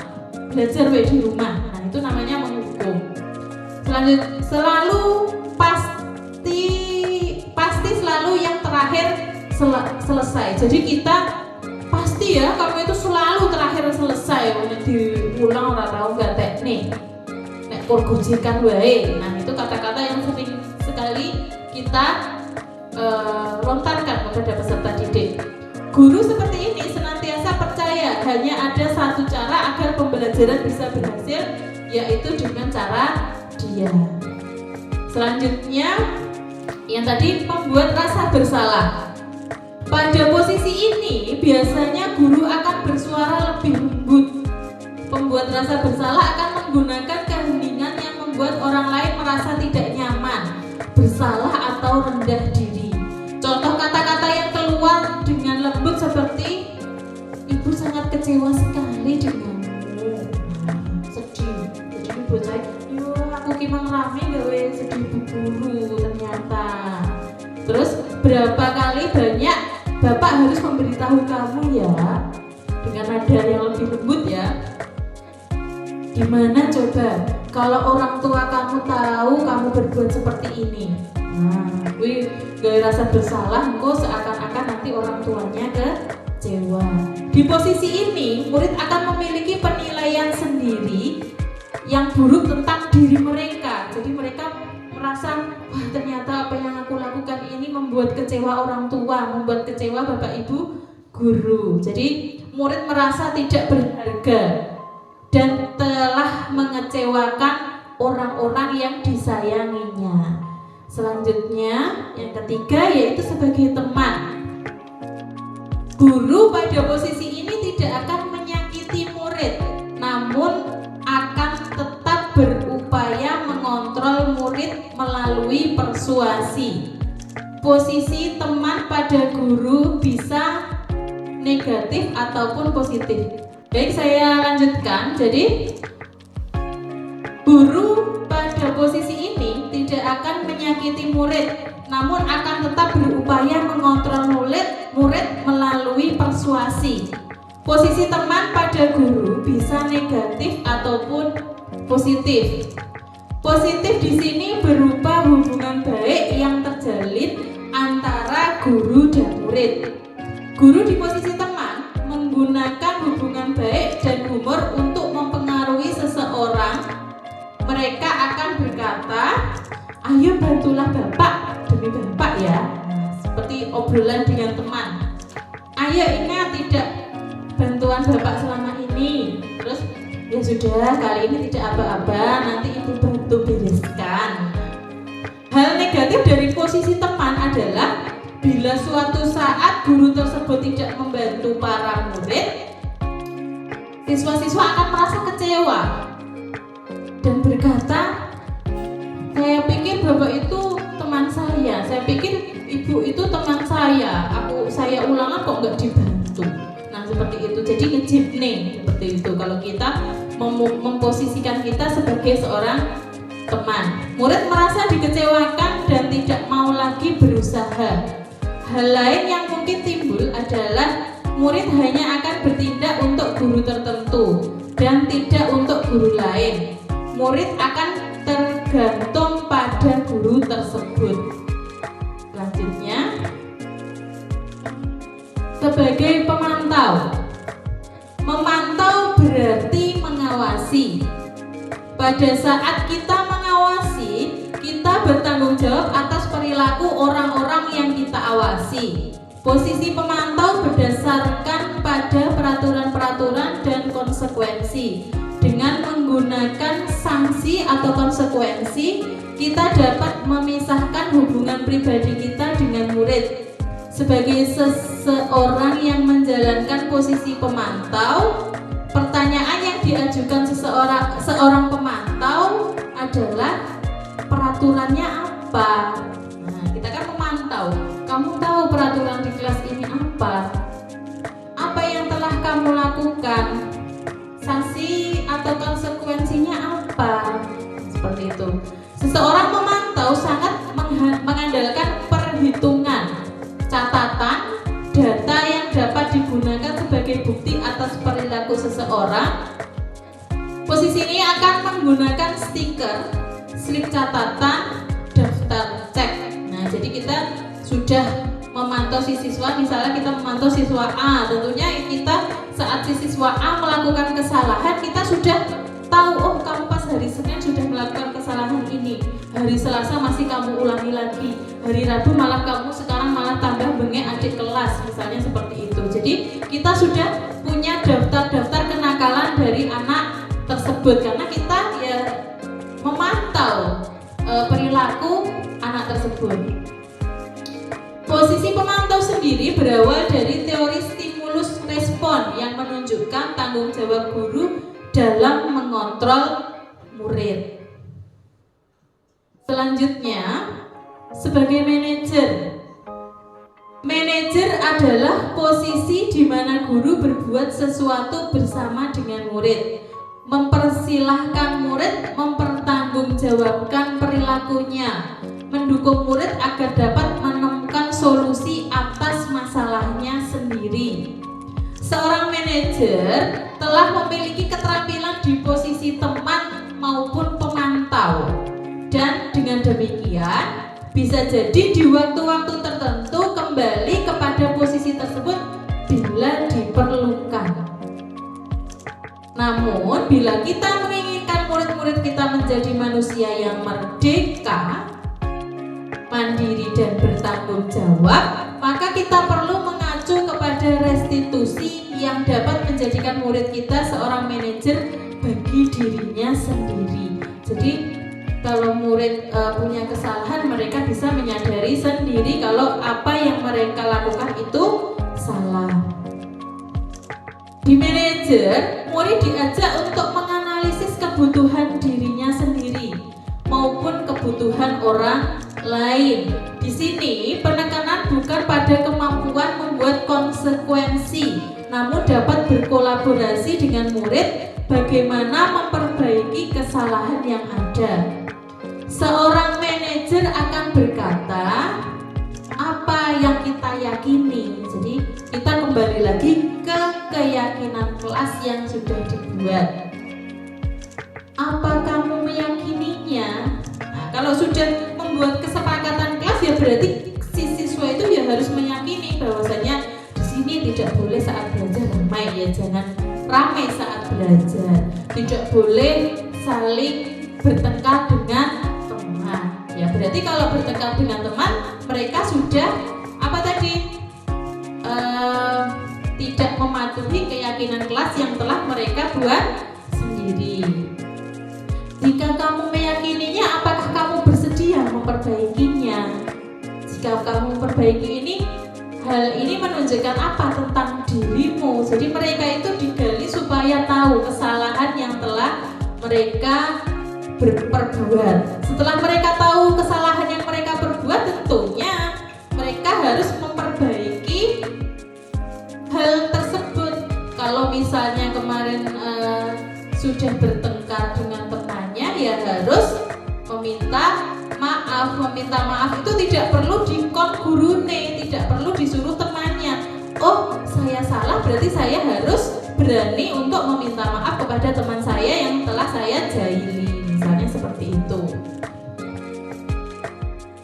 Belajar wae di rumah. Nah, itu namanya menghukum. Selalu pasti selalu yang terakhir selesai. Jadi kita pasti ya kamu itu selalu terakhir selesai. Diulang ora tahu gatekne. Nek gojekan wae. Nah, itu kata-kata yang sering sekali kita lontarkan kepada peserta didik. Guru seperti ini senantiasa percaya hanya ada satu cara agar pembelajaran bisa berhasil, yaitu dengan cara diam. Selanjutnya, yang tadi membuat rasa bersalah. Pada posisi ini biasanya guru akan bersuara lebih lembut. Pembuat rasa bersalah akan menggunakan keheningan yang membuat orang lain merasa tidak nyaman, bersalah atau rendah diri. Contoh kata-kata yang keluar dengan lembut seperti, ibu sangat kecewa sekali denganmu. Sedih. Jadi bocah, yo aku ki mang rame gawe sedih bu guru ternyata. Terus berapa kali banyak bapak harus memberitahu kamu ya, dengan nada yang lebih lembut ya. Gimana coba kalau orang tua kamu tahu kamu berbuat seperti ini? Nah, gaya rasa bersalah kok seakan-akan nanti orang tuanya kecewa. Di posisi ini, murid akan memiliki penilaian sendiri yang buruk tentang diri mereka. Jadi mereka merasa, wah ternyata apa yang aku lakukan ini membuat kecewa orang tua, membuat kecewa bapak ibu guru. Jadi murid merasa tidak berharga dan telah mengecewakan orang-orang yang disayanginya. Selanjutnya, yang ketiga yaitu sebagai teman. Guru pada posisi ini tidak akan menyakiti murid, namun akan tetap berupaya mengontrol murid melalui persuasi. Posisi teman pada guru bisa negatif ataupun positif. Baik, saya lanjutkan. Jadi guru pada posisi ini tidak akan menyakiti murid, namun akan tetap berupaya mengontrol murid melalui persuasi. Posisi teman pada guru bisa negatif ataupun positif. Positif di sini berupa hubungan baik yang terjalin antara guru dan murid. Guru di posisi teman menggunakan hubungan baik dan humor untuk mempengaruhi seseorang. Mereka akan berkata, ayo bantulah bapak demi bapak ya. Seperti obrolan dengan teman. Ayo ingat tidak bantuan bapak selama ini. Terus ya sudah, kali ini tidak apa-apa, nanti ibu bantu bereskan. Hal negatif dari posisi teman adalah bila suatu saat guru tersebut tidak membantu para murid, siswa-siswa akan merasa kecewa dan berkata, saya pikir bapak itu teman saya pikir ibu itu teman saya ulangan kok nggak dibantu. Nah seperti itu, jadi ngejipne seperti itu kalau kita memposisikan kita sebagai seorang teman. Murid merasa dikecewakan dan tidak mau lagi berusaha. Hal lain yang mungkin timbul adalah murid hanya akan bertindak untuk guru tertentu dan tidak untuk guru lain. Murid akan tergantung pada guru tersebut. Selanjutnya, sebagai pemantau. Memantau berarti mengawasi. Pada saat kita mengawasi, kita bertanggung jawab atas perilaku orang-orang yang kita awasi. Posisi pemantau berdasarkan pada peraturan-peraturan dan konsekuensi. Dengan menggunakan sanksi atau konsekuensi, kita dapat memisahkan hubungan pribadi kita dengan murid. Sebagai seseorang yang menjalankan posisi pemantau, pertanyaan yang diajukan seorang pemantau adalah peraturannya apa? Nah, kita kan memantau. Kamu tahu peraturan di kelas ini apa? Apa yang telah kamu lakukan? seperti itu. Seseorang memantau sangat mengandalkan perhitungan, catatan, data yang dapat digunakan sebagai bukti atas perilaku seseorang. Posisi ini akan menggunakan stiker, slip catatan, daftar cek. Nah, jadi kita sudah memantau si siswa, misalnya kita memantau siswa A, tentunya kita saat si siswa A melakukan kesalahan, kita sudah tahu, oh kamu pas hari Senin sudah melakukan kesalahan ini, hari Selasa masih kamu ulangi lagi, hari Rabu malah kamu sekarang malah tambah bengek adik kelas, misalnya seperti itu. Jadi kita sudah punya daftar-daftar kenakalan dari anak tersebut, karena kita ya memantau perilaku anak tersebut. Posisi pemantau sendiri berawal dari teori stimulus respon yang menunjukkan tanggung jawab guru dalam mengontrol murid. Selanjutnya, sebagai manajer. Manajer adalah posisi di mana guru berbuat sesuatu bersama dengan murid, mempersilahkan murid mempertanggungjawabkan perilakunya, mendukung murid agar dapat menemukan solusi atas masalahnya sendiri. Seorang manajer telah memiliki keterampilan di posisi teman maupun pemantau, dan dengan demikian bisa jadi di waktu-waktu tertentu kembali kepada posisi tersebut bila diperlukan. Namun bila kita menginginkan murid-murid kita menjadi manusia yang merdeka, mandiri dan bertanggung jawab, maka kita perlu mengacu kepada restitusi yang dapat menjadikan murid kita seorang manajer bagi dirinya sendiri. Jadi kalau murid punya kesalahan, mereka bisa menyadari sendiri kalau apa yang mereka lakukan itu salah. Di manajer, murid diajak untuk menganalisis kebutuhan dirinya sendiri maupun kebutuhan orang lain. Di sini penekanan bukan pada kemampuan membuat konsekuensi, namun dapat berkolaborasi dengan murid bagaimana memperbaiki kesalahan yang ada. Seorang manajer akan berkata apa yang kita yakini. Jadi kita kembali lagi ke keyakinan kelas yang sudah dibuat. Apa kamu meyakininya? Nah, kalau sudah membuat kesepakatan kelas, ya berarti si siswa itu ya harus meyakini bahwasanya di sini tidak boleh saat belajar ramai, ya jangan ramai saat belajar. Tidak boleh saling bertengkar dengan teman. Ya berarti kalau bertengkar dengan teman, mereka sudah apa tadi? Tidak mematuhi keyakinan kelas yang telah mereka buat sendiri. Jika kamu meyakininya, apakah kamu bersedia memperbaikinya? Jika kamu memperbaiki ini, hal ini menunjukkan apa tentang dirimu. Jadi mereka itu digali supaya tahu kesalahan yang telah mereka berbuat. Setelah mereka tahu kesalahan yang mereka perbuat, tentunya mereka harus memperbaiki hal tersebut. Kalau misalnya kemarin sudah bertengkar dengan temannya, ya harus meminta maaf. Meminta maaf itu tidak perlu dikon gurune, tidak perlu disuruh temannya. Oh, saya salah, berarti saya harus berani untuk meminta maaf kepada teman saya yang telah saya jahili, misalnya seperti itu.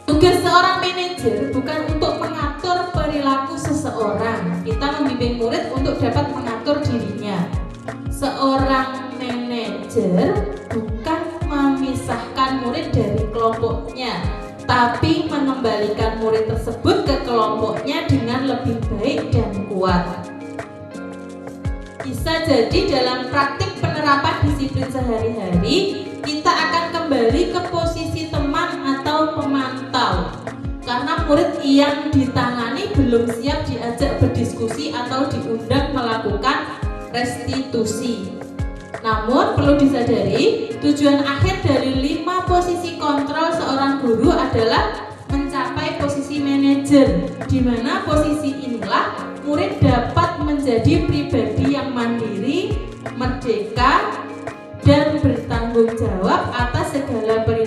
Tugas seorang manajer bukan untuk mengatur perilaku seseorang. Kita membimbing murid untuk dapat mengatur dirinya. Seorang manajer bukan memisahkan murid dari kelompoknya, tapi mengembalikan murid tersebut ke kelompoknya dengan lebih baik dan kuat. Bisa jadi dalam praktik penerapan disiplin sehari-hari, kita akan kembali ke posisi teman atau pemantau, karena murid yang ditangani belum siap diajak berdiskusi atau diundang melakukan restitusi. Namun perlu disadari, tujuan akhir dari 5 posisi kontrol seorang guru adalah mencapai posisi manajer, di mana posisi inilah murid dapat menjadi pribadi yang mandiri, merdeka, dan bertanggung jawab atas segala perilaku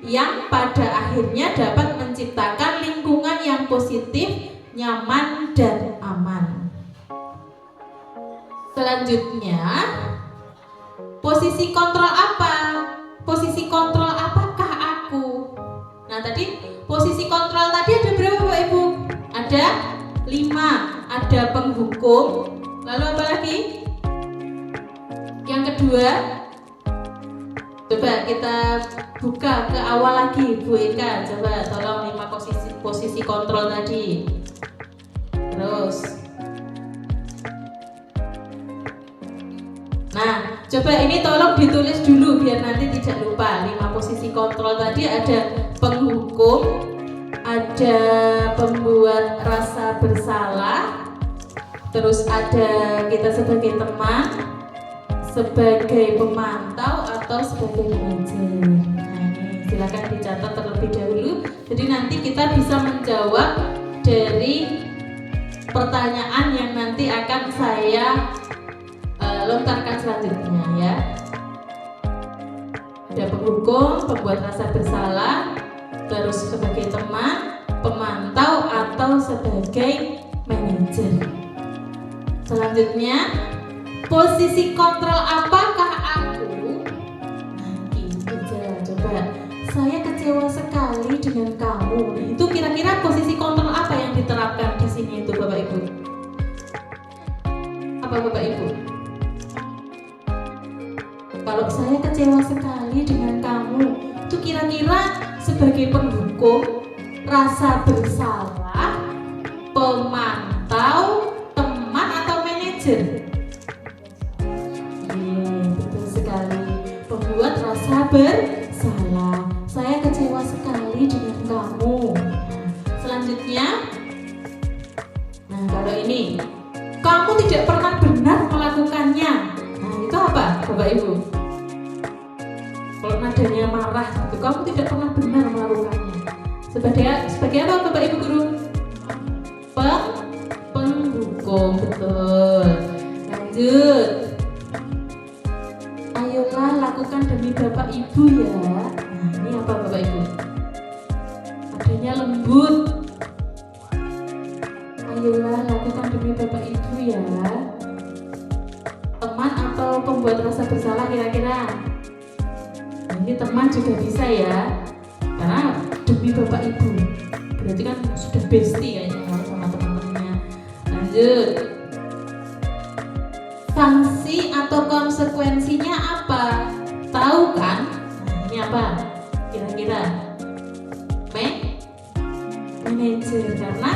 yang pada akhirnya dapat menciptakan lingkungan yang positif, nyaman, dan aman. Selanjutnya, posisi kontrol apa? Posisi kontrol apakah aku? Nah, tadi posisi kontrol tadi ada berapa Bapak Ibu? Ada 5. Ada penghukum. Lalu apa lagi? Yang kedua, coba kita buka ke awal lagi, Bu Eka. Coba tolong 5 posisi kontrol tadi. Terus, nah, coba ini tolong ditulis dulu biar nanti tidak lupa. 5 posisi kontrol tadi ada penghukum, ada pembuat rasa bersalah, terus ada kita sebagai teman, sebagai pemantau, atau sebagai manajer. Nah, ini silakan dicatat terlebih dahulu. Jadi nanti kita bisa menjawab dari pertanyaan yang nanti akan saya lontarkan selanjutnya ya. Ada penghukum, pembuat rasa bersalah, terus sebagai teman, pemantau, atau sebagai manajer. Selanjutnya, posisi kontrol apakah aku? Nah, gitu coba. Saya kecewa sekali dengan kamu. Nah, itu kira-kira posisi kontrol apa yang diterapkan di sini itu Bapak Ibu? Apa Bapak Ibu? Kalau saya kecewa sekali dengan kamu, itu kira-kira sebagai penghukum, rasa bersalah, pemantau, teman, atau manajer? Betul sekali. Pembuat rasa bersalah. Saya kecewa sekali dengan kamu. Selanjutnya, nah kalau ini, kamu tidak pernah benar melakukannya. Nah itu apa Bapak Ibu? Kalau nadanya marah, itu kamu tidak pernah benar melakukannya. Sebagai apa Bapak Ibu guru? Penghukum, betul. Lanjut. Ayolah lakukan demi Bapak Ibu ya. Nah ini apa Bapak Ibu? Adanya lembut. Ayolah lakukan demi Bapak Ibu ya. Teman atau pembuat rasa bersalah kira-kira? Nah, ini teman juga bisa ya, karena demi Bapak Ibu. Berarti kan sudah bestie kayaknya sama teman-temannya. Lanjut. Sanksi atau konsekuensinya apa? Tahu kan? Nah, ini apa? Kira-kira? Manajer, karena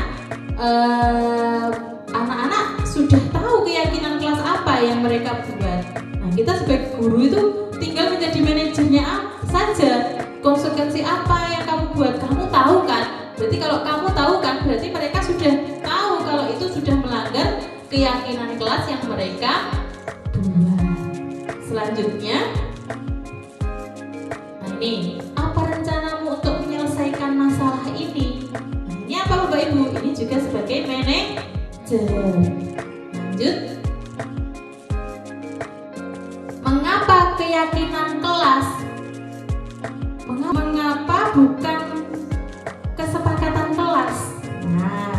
anak-anak sudah tahu keyakinan kelas apa yang mereka buat. Nah, kita sebagai guru itu tinggal menjadi manajernya saja. Konsekuensi apa yang kamu buat, kamu tahu kan? Berarti kalau kamu tahu kan, berarti mereka sudah tahu kalau itu sudah melanggar keyakinan kelas yang mereka buat. Selanjutnya, nah ini, apa rencanamu untuk menyelesaikan masalah ini? Nah, ini apa Bapak Ibu? Ini juga sebagai manajer. Lanjut. Mengapa keyakinan kelas? Mengapa bukan kesepakatan kelas? Nah,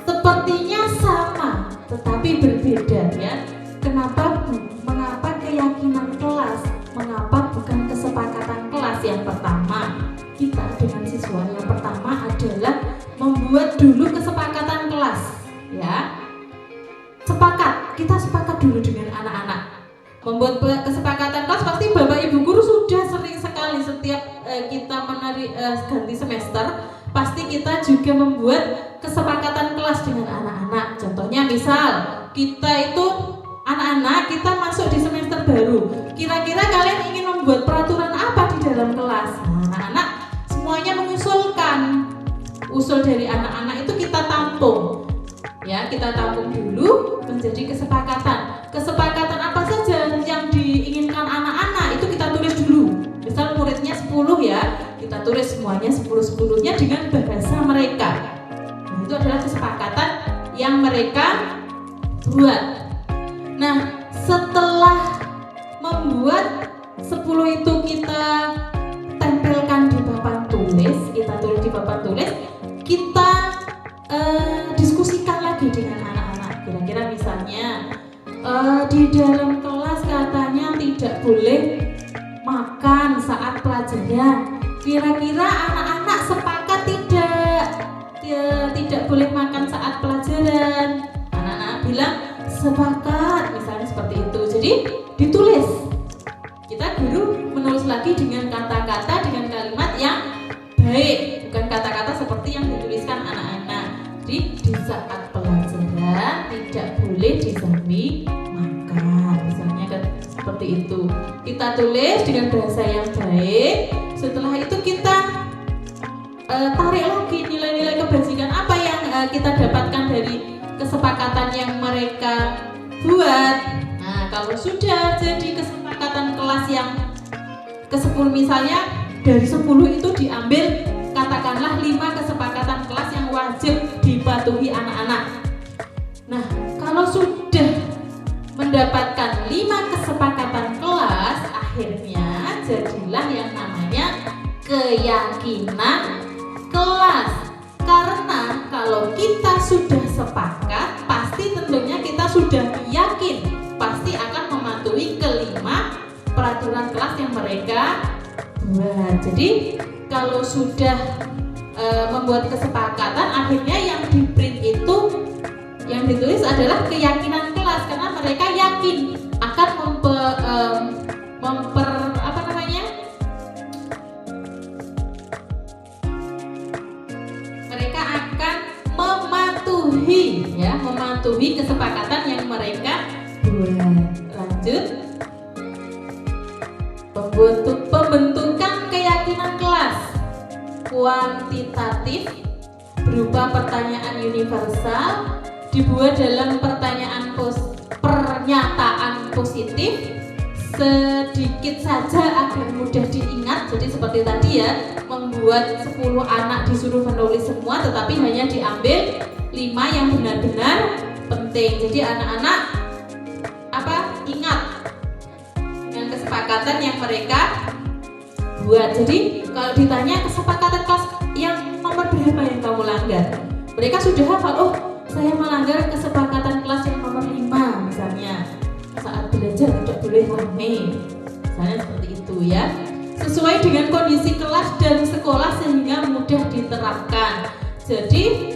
sepertinya sama, tetapi berbeda ya. Mengapa keyakinan kelas? Mengapa bukan kesepakatan kelas? Yang pertama, kita dengan siswa yang pertama adalah membuat dulu kesepakatan kelas, ya. Kita sepakat dulu dengan anak-anak. Membuat kesepakatan kelas pasti Bapak Ibu guru sudah sering sekali setiap kita ganti semester, pasti kita juga membuat kesepakatan kelas dengan anak-anak. Contohnya misal kita itu anak-anak kita masuk di semester baru, kira-kira kalian ingin membuat peraturan apa di dalam kelas? Nah, anak-anak semuanya mengusulkan. Usul dari anak-anak itu kita tampung. Ya, kita tampung dulu menjadi kesepakatan. Kesepakatan apa saja yang diinginkan anak-anak itu kita tulis dulu. Misal muridnya 10 ya, kita tulis semuanya 10-10-nya dengan bahasa mereka. Nah, itu adalah kesepakatan yang mereka buat. Nah, setelah membuat 10 itu kita pelajaran. Kira-kira anak-anak sepakat tidak boleh makan saat pelajaran? Anak-anak bilang sepakat, misalnya seperti itu. Jadi ditulis. Kita guru menulis lagi dengan kata-kata, dengan kalimat yang baik, bukan kata-kata seperti yang dituliskan anak-anak. Jadi di saat pelajaran tidak boleh disambi makan, misalnya kan seperti itu. Kita tulis dengan bahasa yang baik. Setelah itu kita tarik lagi nilai-nilai kebajikan apa yang kita dapatkan dari kesepakatan yang mereka buat. Nah, kalau sudah jadi kesepakatan kelas yang ke-10, misalnya dari 10 itu diambil katakanlah 5 kesepakatan kelas yang wajib dipatuhi anak-anak. Nah, kalau sudah mendapatkan 5 kesepakatan kelas, akhirnya jadilah yang namanya keyakinan kelas. Karena kalau kita sudah sepakat, pasti tentunya kita sudah yakin pasti akan mematuhi kelima peraturan kelas yang mereka buat. Jadi kalau sudah membuat kesepakatan, akhirnya yang di print itu yang ditulis adalah keyakinan kelas, karena mereka yakin akan mereka akan mematuhi kesepakatan yang mereka buat. Lanjut, pembentukan keyakinan kelas kuantitatif berupa pertanyaan universal dibuat dalam pernyataan positif sedikit saja agar mudah diingat. Jadi seperti tadi ya, membuat 10 anak disuruh menulis semua, tetapi hanya diambil 5 yang benar-benar penting. Jadi anak-anak ingat dengan kesepakatan yang mereka buat. Jadi kalau ditanya kesepakatan kelas yang nomor berapa yang kamu langgar, mereka sudah hafal, oh saya melanggar kesepakatan kelas yang nomor 5 misalnya, saat belajar tidak boleh rame, misalnya seperti itu ya, sesuai dengan kondisi kelas dan sekolah sehingga mudah diterapkan. Jadi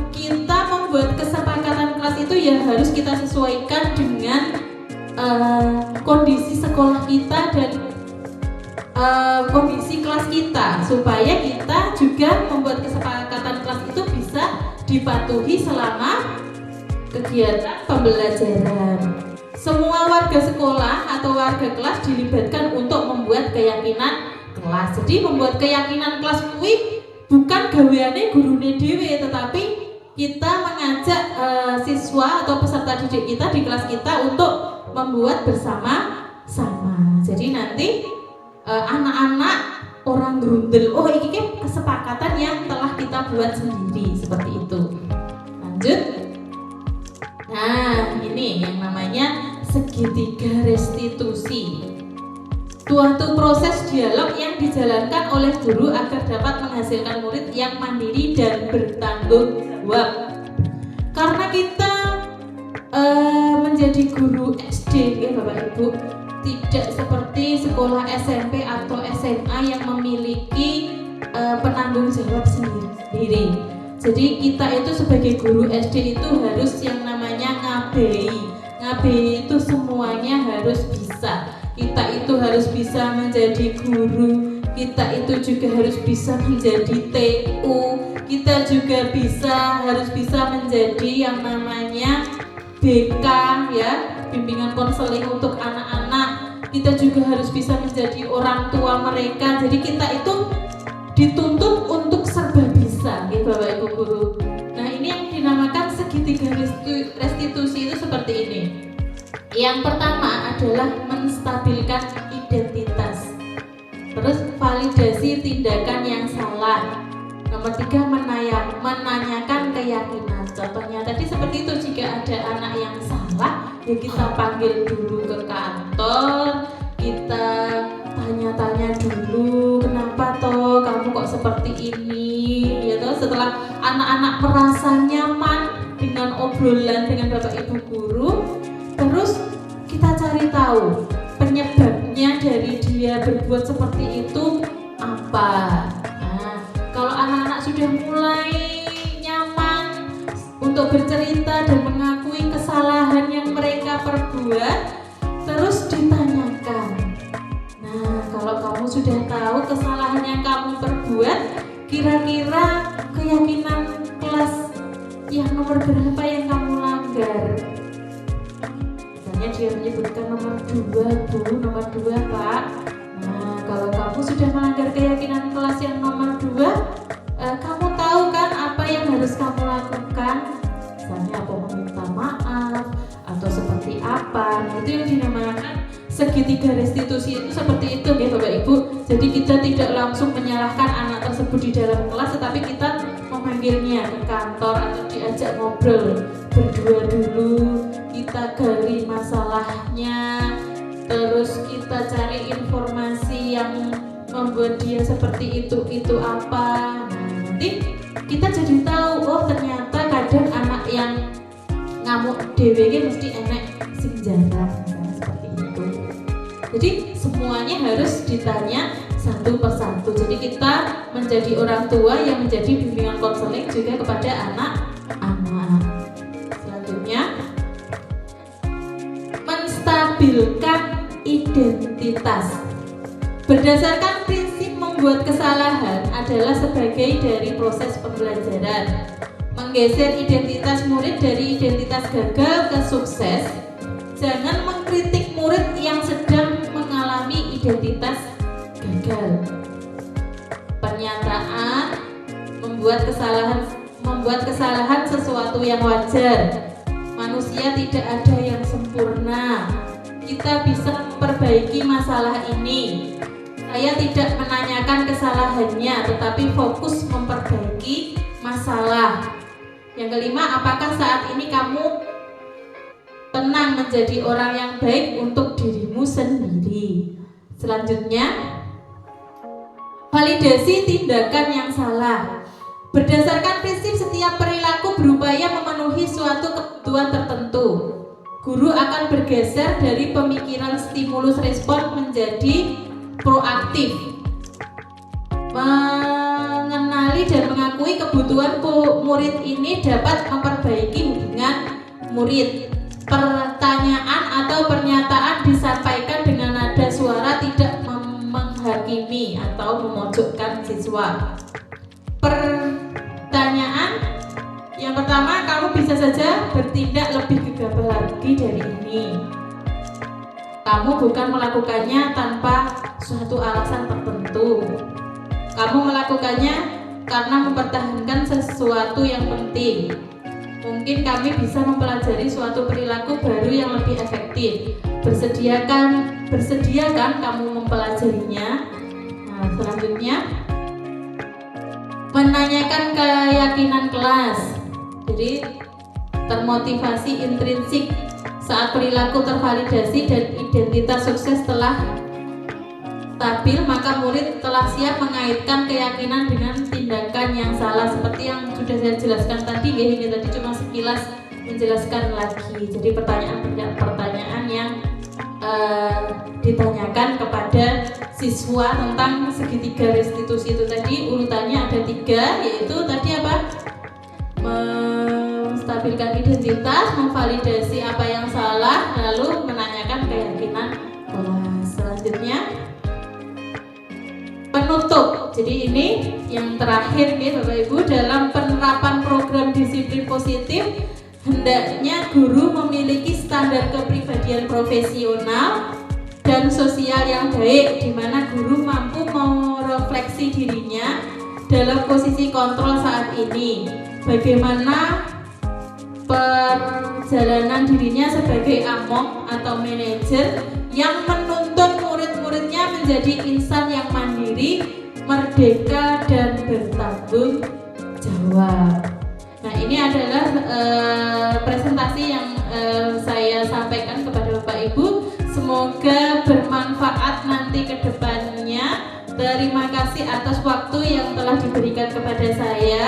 kita membuat kesepakatan kelas itu ya harus kita sesuaikan dengan kondisi sekolah kita dan kondisi kelas kita, supaya kita juga membuat kesepakatan kelas itu bisa dipatuhi selama kegiatan pembelajaran. Semua warga sekolah atau warga kelas dilibatkan untuk membuat keyakinan kelas. Jadi membuat keyakinan kelas kuwi bukan gaweane gurune dhewe, tetapi kita mengajak siswa atau peserta didik kita di kelas kita untuk membuat bersama-sama. Jadi nanti anak-anak orang grundel, oh ini kesepakatan yang telah kita buat sendiri, seperti itu. Lanjut. Nah, ini yang namanya segitiga restitusi. Suatu proses dialog yang dijalankan oleh guru agar dapat menghasilkan murid yang mandiri dan bertanggung jawab. Karena kita menjadi guru SD, ya Bapak Ibu, tidak seperti sekolah SMP atau SMA yang memiliki penanggung jawab sendiri. Jadi kita itu sebagai guru SD itu harus yang namanya ngabei itu semuanya harus bisa. Kita itu harus bisa menjadi guru, kita itu juga harus bisa menjadi TU, kita juga harus bisa menjadi yang namanya BK ya, bimbingan konseling untuk anak-anak. Kita juga harus bisa menjadi orang tua mereka. Jadi kita itu dituntut untuk serba bisa, gitu Bapak Ibu guru. Nah, ini yang dinamakan segitiga restitusi itu seperti ini. Yang pertama adalah menstabilkan identitas. Terus validasi tindakan yang salah. Nomor 3 menanyakan keyakinan. Contohnya tadi seperti itu, jika ada anak yang salah, ya kita panggil dulu ke kantor, kita tanya-tanya dulu, kenapa toh kamu kok seperti ini, ya toh. Setelah anak-anak merasa nyaman dengan obrolan dengan Bapak Ibu guru, terus kita cari tahu penyebabnya dari dia dia berbuat seperti itu apa. Nah, kalau anak-anak sudah mulai nyaman untuk bercerita dan mengakui kesalahan yang mereka perbuat, terus ditanyakan, nah kalau kamu sudah tahu kesalahan yang kamu perbuat, kira-kira keyakinan kelas yang nomor berapa yang kamu langgar? Misalnya dia menyebutkan nomor 2, Bu, nomor 2 Pak. Nah kalau kamu sudah melanggar keyakinan kelas yang nomor 2, kamu tahu kan apa yang harus kamu lakukan? Misalnya apa, meminta maaf atau seperti apa. Nah, itu yang dinamakan segitiga restitusi. Itu seperti itu ya Bapak Ibu. Jadi kita tidak langsung menyalahkan anak tersebut di dalam kelas, tetapi kita memanggilnya ke kantor atau diajak ngobrol berdua dulu, kita gali masalahnya, terus kita cari informasi yang membuat dia seperti itu apa. Nah, nanti kita jadi tahu, oh ternyata kadang anak yang ngamuk DWG mesti enek sing jarang, misalnya seperti itu. Jadi semuanya harus ditanya satu persatu. Jadi kita menjadi orang tua yang menjadi bimbingan konseling juga kepada anak-anak. Selanjutnya, menstabilkan identitas. Berdasarkan prinsip membuat kesalahan adalah sebagai dari proses pembelajaran. Menggeser identitas murid dari identitas gagal ke sukses. Jangan mengkritik murid yang sedang mengalami identitas gagal. Pernyataan membuat kesalahan sesuatu yang wajar. Manusia tidak ada yang sempurna. Kita bisa memperbaiki masalah ini. Saya tidak menanyakan kesalahannya, tetapi fokus memperbaiki masalah. Yang kelima, apakah saat ini kamu tenang menjadi orang yang baik untuk dirimu sendiri? Selanjutnya, validasi tindakan yang salah. Berdasarkan prinsip setiap perilaku berupaya memenuhi suatu kebutuhan tertentu. Guru akan bergeser dari pemikiran stimulus respon menjadi proaktif. Mengenali dan mengakui kebutuhan murid ini dapat memperbaiki hubungan murid. Pertanyaan atau pernyataan disampaikan dengan nada suara tidak menghakimi atau memojokkan siswa. Pertanyaan yang pertama, kamu bisa saja bertindak lebih gegabah lagi dari ini. Kamu bukan melakukannya tanpa suatu alasan tertentu. Kamu melakukannya karena mempertahankan sesuatu yang penting. Mungkin kami bisa mempelajari suatu perilaku baru yang lebih efektif. Bersediakan kamu mempelajarinya. Nah, selanjutnya, menanyakan keyakinan kelas. Jadi termotivasi intrinsik. Saat perilaku tervalidasi dan identitas sukses telah stabil, maka murid telah siap mengaitkan keyakinan dengan tindakan yang salah. Seperti yang sudah saya jelaskan tadi, ini tadi cuma sekilas menjelaskan lagi. Jadi pertanyaan yang ditanyakan kepada siswa tentang segitiga restitusi itu tadi, urutannya ada 3, yaitu tadi apa? Menstabilkan identitas, memvalidasi apa yang salah, lalu menanyakan keyakinan kelas. Selanjutnya, penutup. Jadi ini yang terakhir nih Bapak Ibu, dalam penerapan program disiplin positif hendaknya guru memiliki standar kepribadian profesional dan sosial yang baik, di mana guru mampu merefleksi dirinya dalam posisi kontrol saat ini. Bagaimana perjalanan dirinya sebagai among atau manajer yang menuntun murid-muridnya menjadi insan yang mandiri, merdeka, dan bertanggung jawab. Nah, ini adalah presentasi yang saya sampaikan kepada Bapak Ibu. Semoga bermanfaat nanti ke depannya. Terima kasih atas waktu yang telah diberikan kepada saya.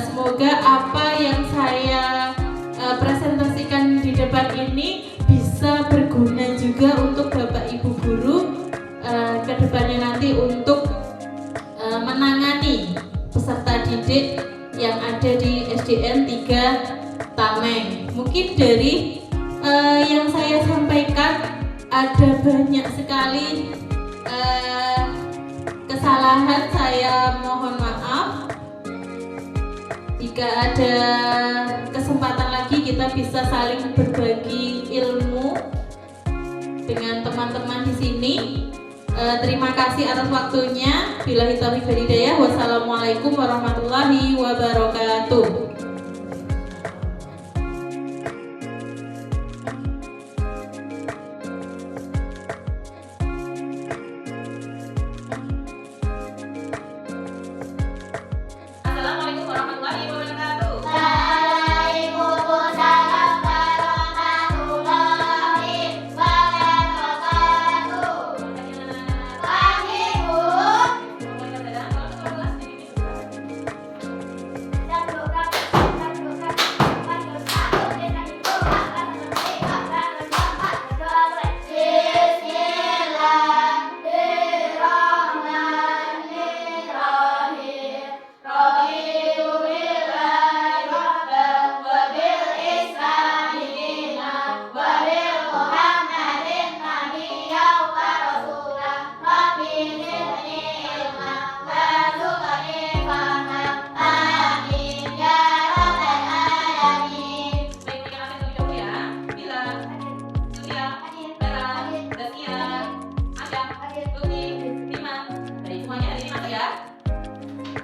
Semoga apa yang saya presentasikan di depan ini bisa berguna juga untuk Bapak Ibu guru kedepannya nanti untuk menangani peserta didik yang ada di SDN 3 Tameng. Mungkin dari yang saya sampaikan ada banyak sekali kesalahan, saya mohon maaf. Jika ada kesempatan lagi kita bisa saling berbagi ilmu dengan teman-teman di sini. Terima kasih atas waktunya. Billahi taufiq wal hidayah. Wassalamualaikum warahmatullahi wabarakatuh. Assalamualaikum warahmatullahi wabarakatuh. Waalaikumsalam warahmatullahi wabarakatuh. Pagi Bu.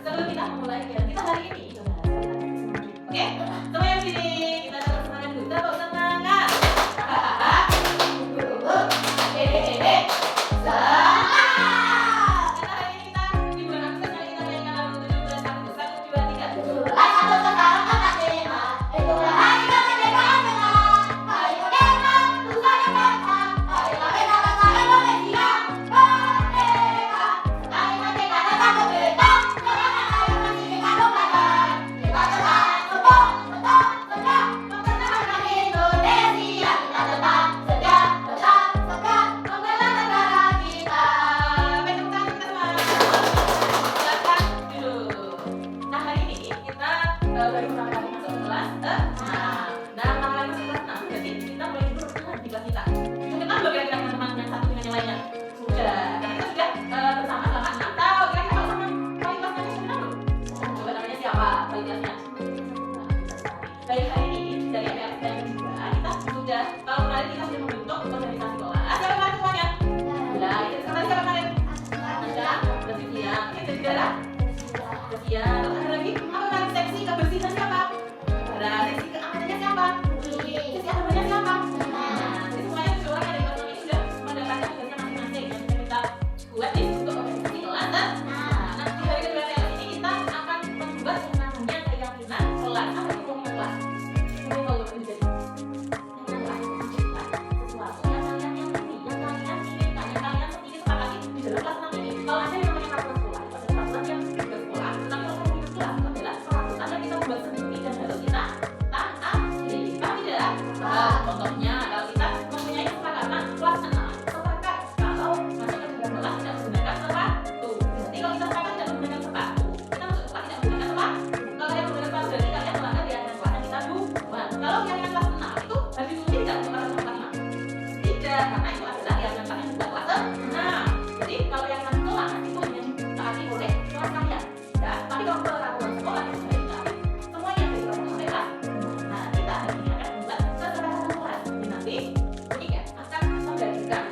Sebelum kita memulai kita hari ini, oke? Semua yang sini kita tetap semangat dulu. Kita bawa semangat. Karena hari ini kita di bulan Agustus kali kita menyanyikan lagu 17 1 2 3. Baru pertama kali masuk kelas 6. Nah, pertama kali masuk kelas 6 berarti kita mulai dulu di kelas kita. Mungkin kan belum kira-kira teman-teman yang satu dengan yang lainnya sudah. Karena kita sudah bersama selama 6 tahun. Kira-kira kalau sama wali kelasnya sudah belum? Coba namanya siapa wali kelasnya? Baik, hari ini dari MPLS dan juga kita sudah tahun kemarin kita sudah membentuk organisasi kelas. Siapa kemarin semuanya? Nah, itu sekarang siapa kemarin? Anda, berarti dia. Kita juga ya, terus ada lagi apa kan seksi kebersihan siapa? Nah, seksi keamanannya siapa? Seksi keamanannya siapa? Nah, jadi semuanya orang yang ada di kelas ini sudah mendapatkan tugasnya masing-masing yang bisa kita buat nih untuk organisasi kelas. Nah, di hari kedua ini kita akan membuat yang namanya keyakinan kelas. Apa itu keyakinan kelas? Mungkin kalau belum jadi sesuatu yang kalian yakini, yang kalian inginkan, yang kalian sepakati di dalam kelas nanti. Kalau ada yang namanya peraturan sekolah, itu ada peraturan yang bersekolah. Adalah peraturan yang kita buat sendiri dan harus kita taati. Paham tidak? Contohnya kalau kita mempunyai kesepakatan kelas 6 sepakat kalau masuk ke dalam kelas tidak menggunakan sepatu. Jadi kalau kita sepakat tidak menggunakan sepatu, kita masuk kelas tidak menggunakan sepatu. Kalau kalian menggunakan sepatu berarti kalian melanggar keyakinan kelas yang kita buat. Kalau keyakinan kelas 6 itu habis uji tidak menggunakan sepatu. Tidak, karena itu adalah keyakinan kalian buat kelas 6. Jadi kalau keyakinan kelas itu hanya ditaati oleh kelas kalian. Ya, tapi kalau peraturan sekolah itu sudah ditaati semuanya dari kelas sampai kelas. Nah, kita hari ini akan membuat kesepakatan kelas. Jadi nanti ini ya akan membagikan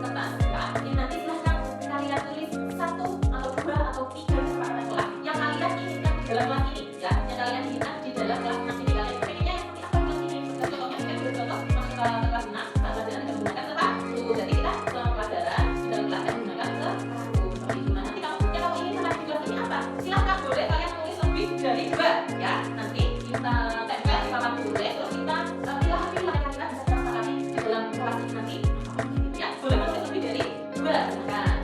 tentang kelas. Jadi nanti silahkan kalian tulis 1 atau 2 atau 3 kesepakatan kelas yang kalian inginkan di dalam kelas ini. Ya, yang kalian inginkan di dalam kelas 6 ini. Kalian pengennya yang seperti apa kelas ini? Contohnya kita beri contoh masuk ke kelas 6, pelajaran tidak menggunakan sepatu. Jadi kita selama pelajaran di dalam kelas tidak menggunakan sepatu. Seperti itu. Nah, nanti kalau ingin sama di kelas ini apa? Silahkan boleh kalian tulis lebih dari 2 ya. Nanti kita tempel di papan boleh, terus kita pilih-pilih yang kita bisa sepakati di dalam kelas ini nanti. Ya, boleh menulis lebih dari 2. Silakan.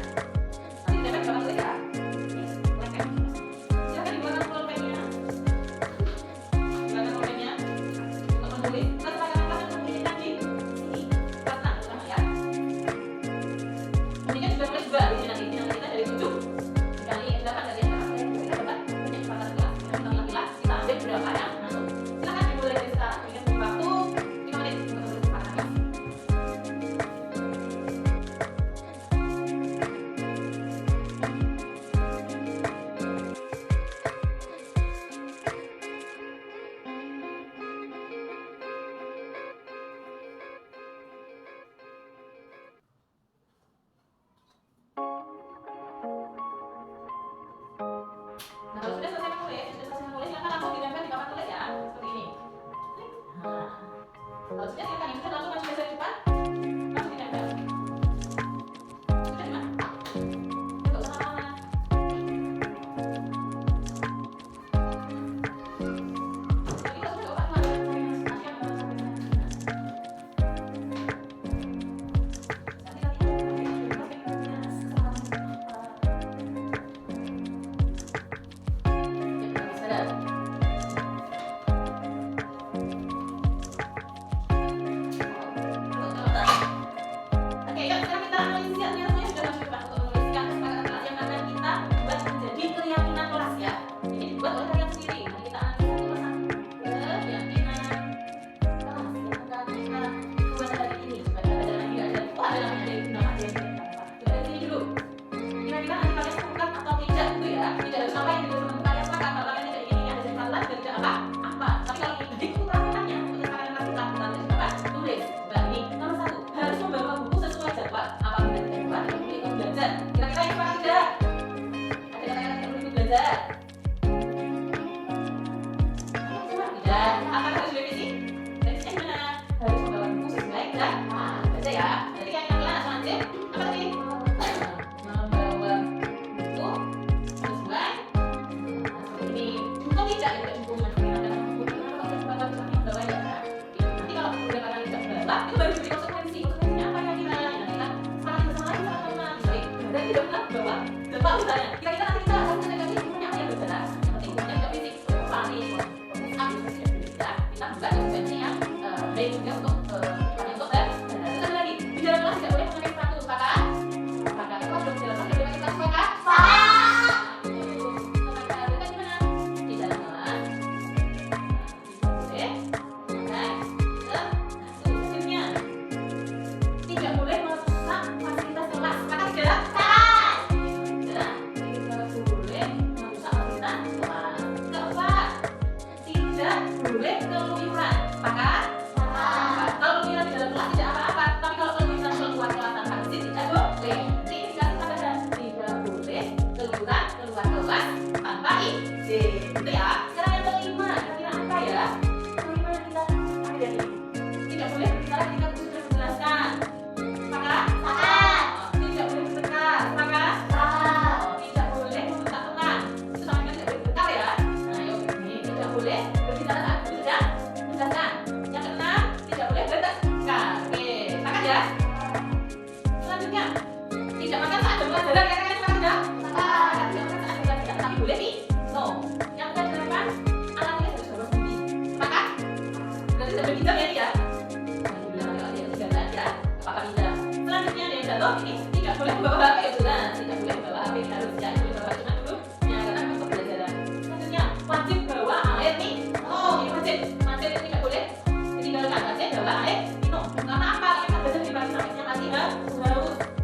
Nanti tempel di papan boleh ya. Silakan digunakan pulpennya. Gunakan pulpennya untuk menulis kesepakatan kelas yang menginginkan di sini. Kelas 6 sama ya. Mendingan juga tulis 2 di sini nanti. belajar. Kira-kira yang sepakat tidak? Ada kata yang tidak boleh belajar? Tidak. Apa harus revisi? Revisinya gimana? Harus membawa buku sesuai dan baca ya. Jadi yang kelas langsung lanjut. Apa tadi? Membawa buku sesuai. Seperti ini. Untuk tidak buku menggunakan buku. Kalau bawa ya. Nanti kalau menggunakan tidak bawa, itu baru jadi konsekuensi. Konsekuensinya apa kira-kira? Nanti kan sekarang bersama lagi sama-sama. Baik. Dan tidak pernah bawa. Bapak misalnya. Kira-kira nanti kita akan menegakkan bukunya apa yang berbeda. Yang penting bukunya tidak fisik. Paling kita buka dokumennya yang baik juga untuk belajar lagi di dalam kelas tidak boleh memakai sepatu, sepakat? Sepakat. Kalau di dalam kelas tidak boleh pakai sepatu, sepakat? Sepakat. Itu gimana? Di dalam kelas boleh memakai sepatu. Selanjutnya tidak boleh merusak fasilitas kelas, sepakat tidak? Sepakat. Tidak boleh merusak fasilitas kelas. Keempat, tidak boleh keluyuran, sepakat? Sepakat. Kalau keluyuran di dalam kelas tidak apa-apa, tapi kalau keluyuran keluar kelas tanpa izin tidak boleh. Ini dikasih tanda tidak boleh keluyuran keluar kelas tanpa izin. Itu ya. Sekarang yang kelima, kira-kira apa ya? Kelima yang kita ada ini. Tidak boleh berbicara ketika guru sudah menjelaskan. Sepakat? Sepakat. Tidak boleh bertengkar, sepakat? Sepakat. Tidak boleh meminta teman. Itu sama dengan tidak boleh bertengkar ya. Nah, yuk ini tidak boleh berbicara saat guru sedang menjelaskan. Yang keenam, tidak boleh bertengkar. Oke, sepakat ya? Selanjutnya, tidak makan saat jam pelajaran. Kira-kira sepakat tidak? Sepakat. Tidak makan saat jam pelajaran, tapi boleh nih? No. Yang kedelapan, alat tulis harus bawa sendiri. Sepakat? Berarti tidak boleh pinjam ya, dia? Jangan dibilang kalau dia ketinggalan ya. Apa-apa pinjam. Selanjutnya, yang jatuh ini tidak boleh membawa HP ya, sudah. Tidak boleh membawa HP, harusnya boleh bawa cuma dulu. Yang keenam untuk pelajaran. Selanjutnya, wajib bawa air nih. Oh, ini wajib. Wajib itu tidak boleh ditinggalkan. Wajib bawa air minum. Karena apa? Karena belajar di pagi sampai siang nanti haus.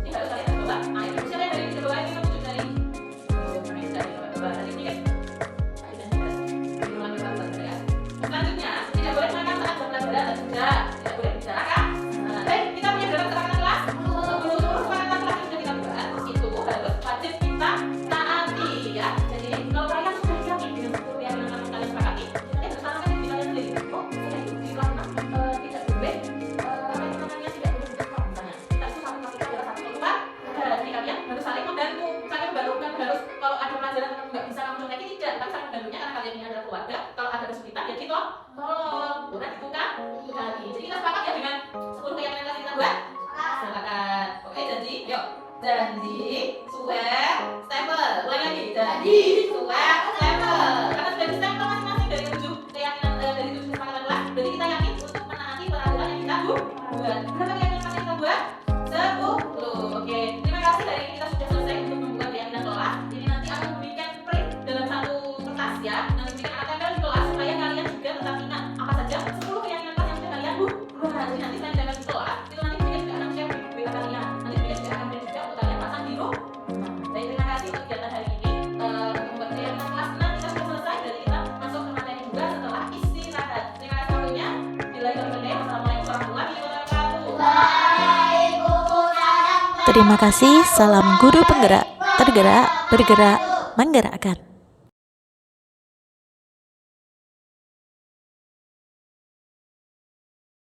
Ini harus kalian bawa air. Siapa yang dari bisa bawa air minum? Cukup dari. Bawa dari ini kan. Selanjutnya, tidak boleh makan saat jam pelajaran dan juga tidak boleh bicarakan. Kita punya berapa kesepakatan kelas? 10 kesepakatan kelas yang sudah kita buat. Itu harus wajib kita taati ya. Jadi kalau kalian sudah yakin dengan 10 yang kalian sepakati, nanti harus tanamkan di kalian sendiri. Oh, saya itu di kelas 6 tidak boleh apa yang namanya tidak boleh bercakap misalnya. Kita itu satu kelas kita adalah satu keluar. Jadi kalian harus saling membantu. Saling membantu bukan harus kalau ada pelajaran kamu nggak bisa kamu contohnya tidak, tapi saling membantunya karena kalian ini adalah keluarga. Kalau ada kesulitan ya gitu tolong. Udah gitu kan? Jadi kita sepakat ya dengan 10 keyakinan yang kita buat. Sepakat. Oke, janji. Yuk. Janji, swear, stempel. Ulang lagi. Janji, swear, stempel. Karena sudah di stempel masing-masing dari 7 keyakinan dari 7 kesepakatan kelas. Berarti kita yakin untuk menaati peraturan yang kita buat. Berapa keyakinan kelas yang kita buat? 10. Oke. Terima kasih hari ini kita sudah selesai untuk membuat keyakinan kelas. Ini nanti akan memberikan print dalam satu kertas ya. Nanti memberikan akan tempel di kelas supaya kalian juga tetap ingat apa saja 10 keyakinan kelas yang sudah kalian buat. Jadi nanti saya tempel di kelas. Itu nanti kita juga akan share di WA kalian. Nanti kita juga akan print juga untuk kalian pasang di rumah. Baik, terima kasih untuk kegiatan hari ini. Membuat keyakinan kelas. Nah, kita sudah selesai. Jadi kita masuk ke materi 2 setelah istirahat. Terima kasih waktunya. Wassalamualaikum warahmatullahi wabarakatuh. Terima kasih, salam guru penggerak, tergerak, bergerak, menggerakkan.